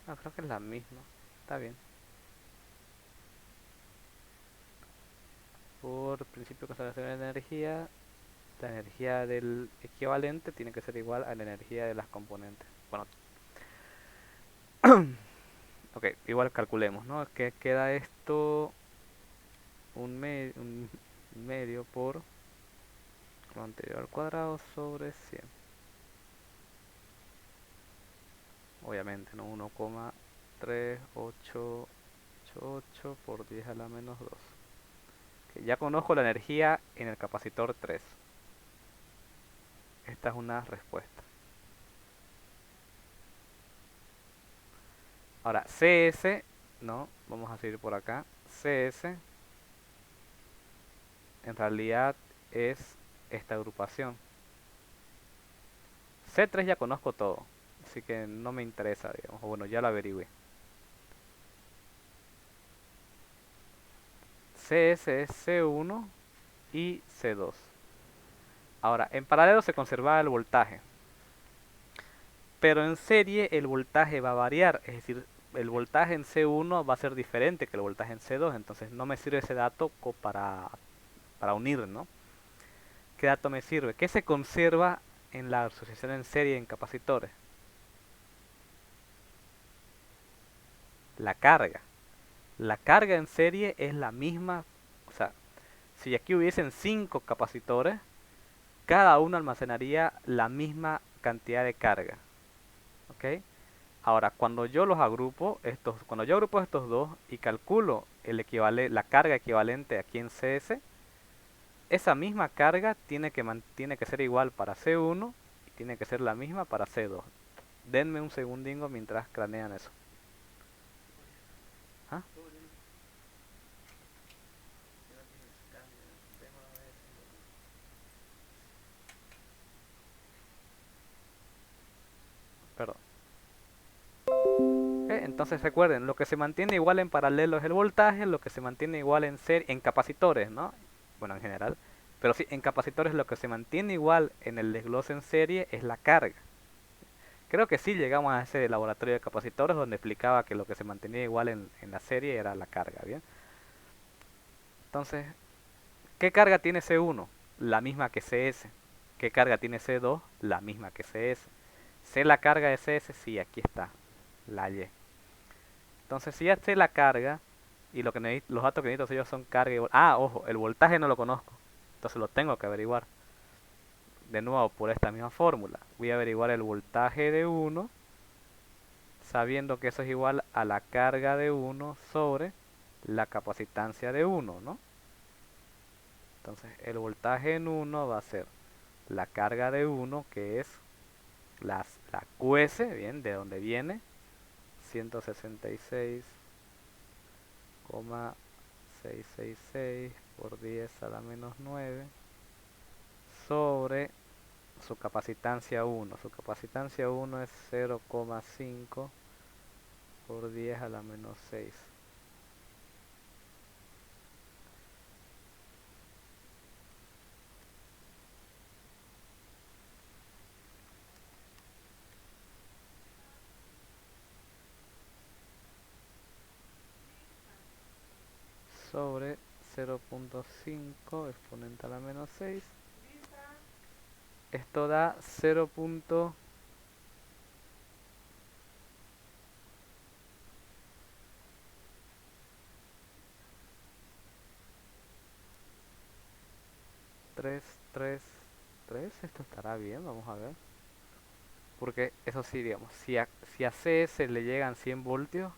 creo que es la misma. Está bien. Por principio de conservación de energía, la energía del equivalente tiene que ser igual a la energía de las componentes. Bueno, ok, igual calculemos, ¿no? Que queda esto un medio por lo anterior al cuadrado sobre 100. Obviamente, ¿no? 1,3888 por 10 a la menos 2. Okay, ya conozco la energía en el capacitor 3. Esta es una respuesta. Ahora, CS, ¿no? Vamos a seguir por acá. CS en realidad es esta agrupación. C3 ya conozco todo, así que no me interesa, digamos. O bueno, ya lo averigüé. CS es C1 y C2. Ahora, en paralelo se conserva el voltaje, pero en serie el voltaje va a variar, es decir, el voltaje en C1 va a ser diferente que el voltaje en C2, entonces no me sirve ese dato para unir, ¿no? ¿Qué dato me sirve? ¿Qué se conserva en la asociación en serie en capacitores? La carga. La carga en serie es la misma, o sea, si aquí hubiesen 5 capacitores, cada uno almacenaría la misma cantidad de carga. ¿Ok? Ahora, cuando yo los agrupo, cuando yo agrupo estos dos y calculo la carga equivalente aquí en CS, esa misma carga tiene que ser igual para C1 y tiene que ser la misma para C2. Denme un segundingo mientras cranean eso. ¿Ah? Perdón. Entonces recuerden, lo que se mantiene igual en paralelo es el voltaje, lo que se mantiene igual en serie, en capacitores, ¿no? Bueno, en general. Pero sí, en capacitores lo que se mantiene igual en el desglose en serie es la carga. Creo que sí llegamos a ese laboratorio de capacitores donde explicaba que lo que se mantenía igual en la serie era la carga, ¿bien? Entonces, ¿qué carga tiene C1? La misma que CS. ¿Qué carga tiene C2? La misma que CS. Sé la carga de CS, sí, aquí está, la Y. Entonces, si ya sé la carga, y lo que los datos que necesito yo son carga y voltaje. Ah, ojo, el voltaje no lo conozco. Entonces lo tengo que averiguar. De nuevo, por esta misma fórmula. Voy a averiguar el voltaje de 1, sabiendo que eso es igual a la carga de 1 sobre la capacitancia de 1, ¿no? Entonces, el voltaje en 1 va a ser la carga de 1, que es la QS, bien, de donde viene, 166,666 por 10 a la menos 9 sobre su capacitancia 1. Su capacitancia 1 es 0,5 por 10 a la menos 6. Sobre 0,5 exponente a la menos 6. Esto da 0,333 esto estará bien, vamos a ver. Porque eso sí, digamos, si a CS le llegan 100 voltios,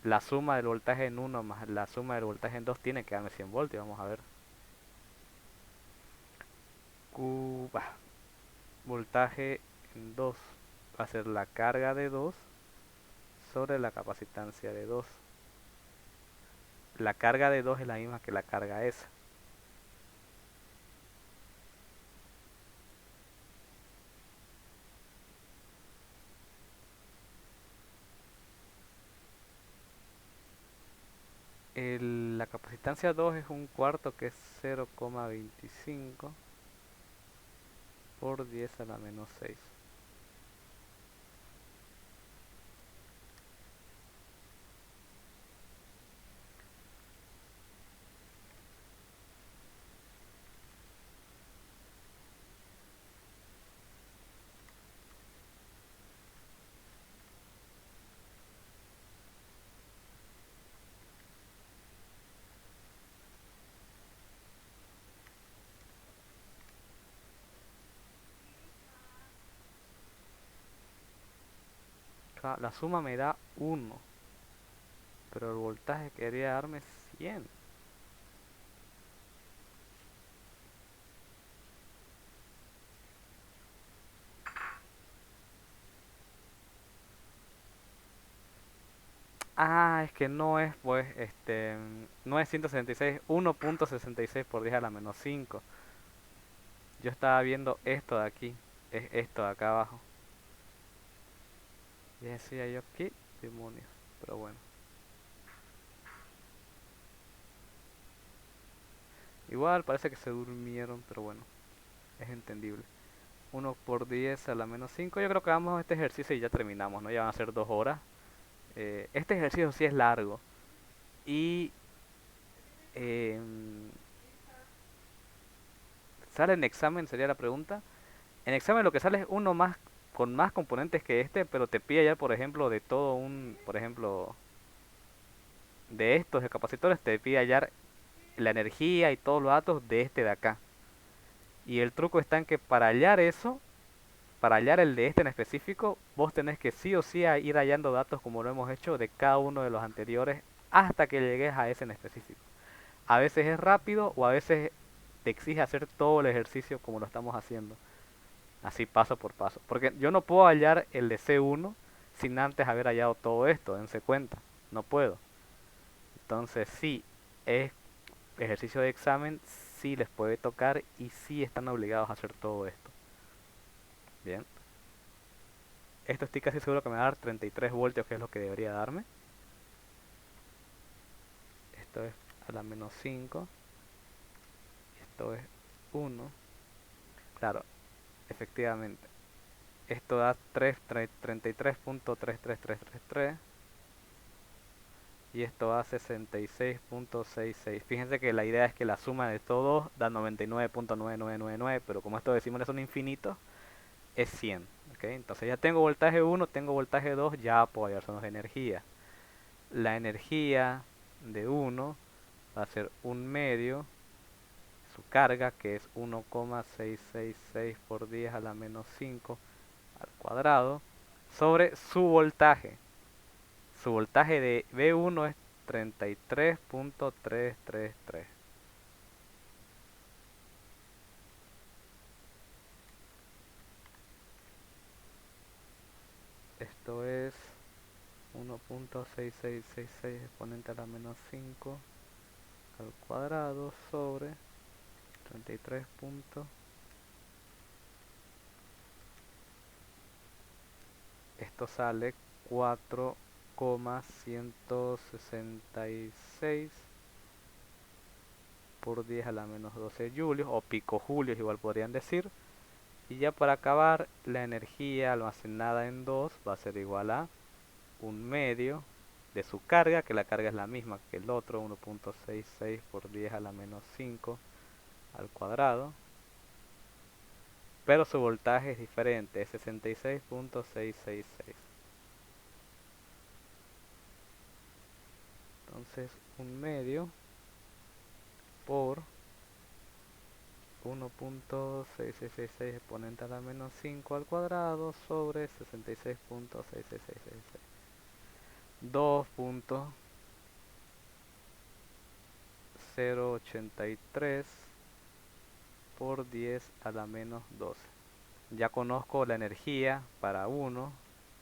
la suma del voltaje en 1 más la suma del voltaje en 2 tiene que darme 100 voltios, vamos a ver. Voltaje en 2 va a ser la carga de 2 sobre la capacitancia de 2. La carga de 2 es la misma que la carga esa. La capacitancia 2 es un cuarto, que es 0,25 por 10 a la menos 6. La suma me da 1, pero el voltaje quería darme 100. Ah, es que no es, pues, no es 166, 1,66 por 10 a la menos 5. Yo estaba viendo esto de aquí, es esto de acá abajo. Y decía yo, ¿qué demonios? Pero bueno. Igual parece que se durmieron, pero bueno, es entendible. 1 por 10 a la menos 5. Yo creo que vamos a este ejercicio y ya terminamos, ¿no? Ya van a ser 2 horas. Este ejercicio sí es largo. Y em, sale en examen, sería la pregunta. En examen lo que sale es uno más con más componentes que este, pero te pide ya, por ejemplo, de todo un, por ejemplo, de estos de capacitores, te pide hallar la energía y todos los datos de este de acá. Y el truco está en que para hallar eso, para hallar el de este en específico, vos tenés que sí o sí ir hallando datos como lo hemos hecho de cada uno de los anteriores hasta que llegues a ese en específico. A veces es rápido o a veces te exige hacer todo el ejercicio como lo estamos haciendo. Así paso por paso. Porque yo no puedo hallar el de C1 sin antes haber hallado todo esto, dense cuenta. No puedo. Entonces sí, es ejercicio de examen, sí les puede tocar y sí están obligados a hacer todo esto. Bien. Esto estoy casi seguro que me va a dar 33 voltios, que es lo que debería darme. Esto es a la menos 5. Esto es 1. Claro, efectivamente. Esto da 33.33333. Y esto da 66.66. Fíjense que la idea es que la suma de todos da 99.9999, pero como estos decimales son infinitos, es 100. ¿Okay? Entonces ya tengo voltaje 1, tengo voltaje 2, ya puedo hallar sonos de energía. La energía de 1 va a ser 1 medio, su carga, que es 1,666 por 10 a la menos 5 al cuadrado, sobre su voltaje. Su voltaje de V1 es 33.333. Esto es 1.6666 exponente a la menos 5 al cuadrado sobre 33. Esto sale 4,166 por 10 a la menos 12 julios, o picojulios igual podrían decir. Y ya para acabar, la energía almacenada en 2 va a ser igual a 1 medio de su carga, que la carga es la misma que el otro, 1.66 por 10 a la menos 5 al cuadrado. Pero su voltaje es diferente, es 66.666. Entonces 1 medio por 1.6666 exponente a la menos 5 al cuadrado sobre 66.66666. 2.083 por 10 a la menos 12. Ya conozco la energía para 1,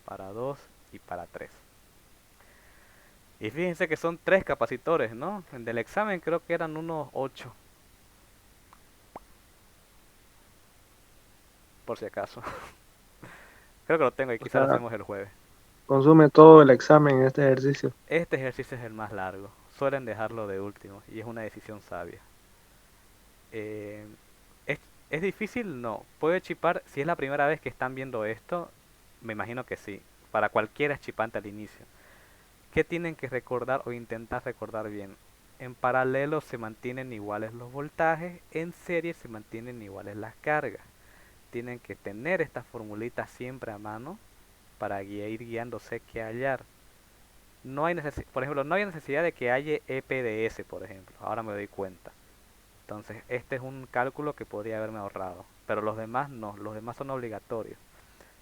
para 2 y para 3. Y fíjense que son 3 capacitores, ¿no? En del examen creo que eran unos 8, por si acaso. Creo que lo tengo y O quizás lo sea, hacemos el jueves. consume todo el examen en este ejercicio. Este ejercicio es el más largo. Suelen dejarlo de último y es una decisión sabia. Eh, ¿es, ¿Es difícil? No. ¿Puede chipar? Si es la primera vez que están viendo esto, me imagino que sí. Para cualquiera es chipante al inicio. ¿Qué tienen que recordar o intentar recordar bien? En paralelo se mantienen iguales los voltajes, en serie se mantienen iguales las cargas. Tienen que tener esta formulita siempre a mano para ir guiándose que hallar. No hay por ejemplo, no hay necesidad de que haya EPDS, por ejemplo. Ahora me doy cuenta. Entonces, este es un cálculo que podría haberme ahorrado. Pero los demás no, los demás son obligatorios.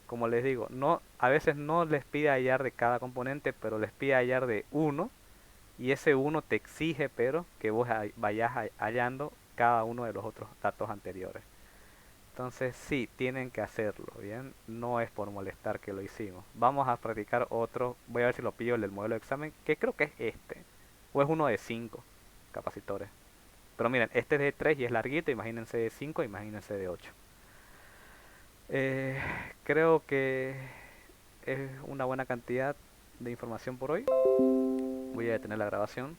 Como les digo, no, a veces no les pide hallar de cada componente, pero les pide hallar de uno. Y ese uno te exige, pero que vos vayas hallando cada uno de los otros datos anteriores. Entonces sí, tienen que hacerlo, ¿bien? No es por molestar que lo hicimos. Vamos a practicar otro, voy a ver si lo pillo el del modelo de examen, que creo que es este. O es uno de 5 capacitores. Pero miren, este es de 3 y es larguito, imagínense de 5, imagínense de 8. Eh, Creo que es una buena cantidad de información por hoy. Voy a detener la grabación.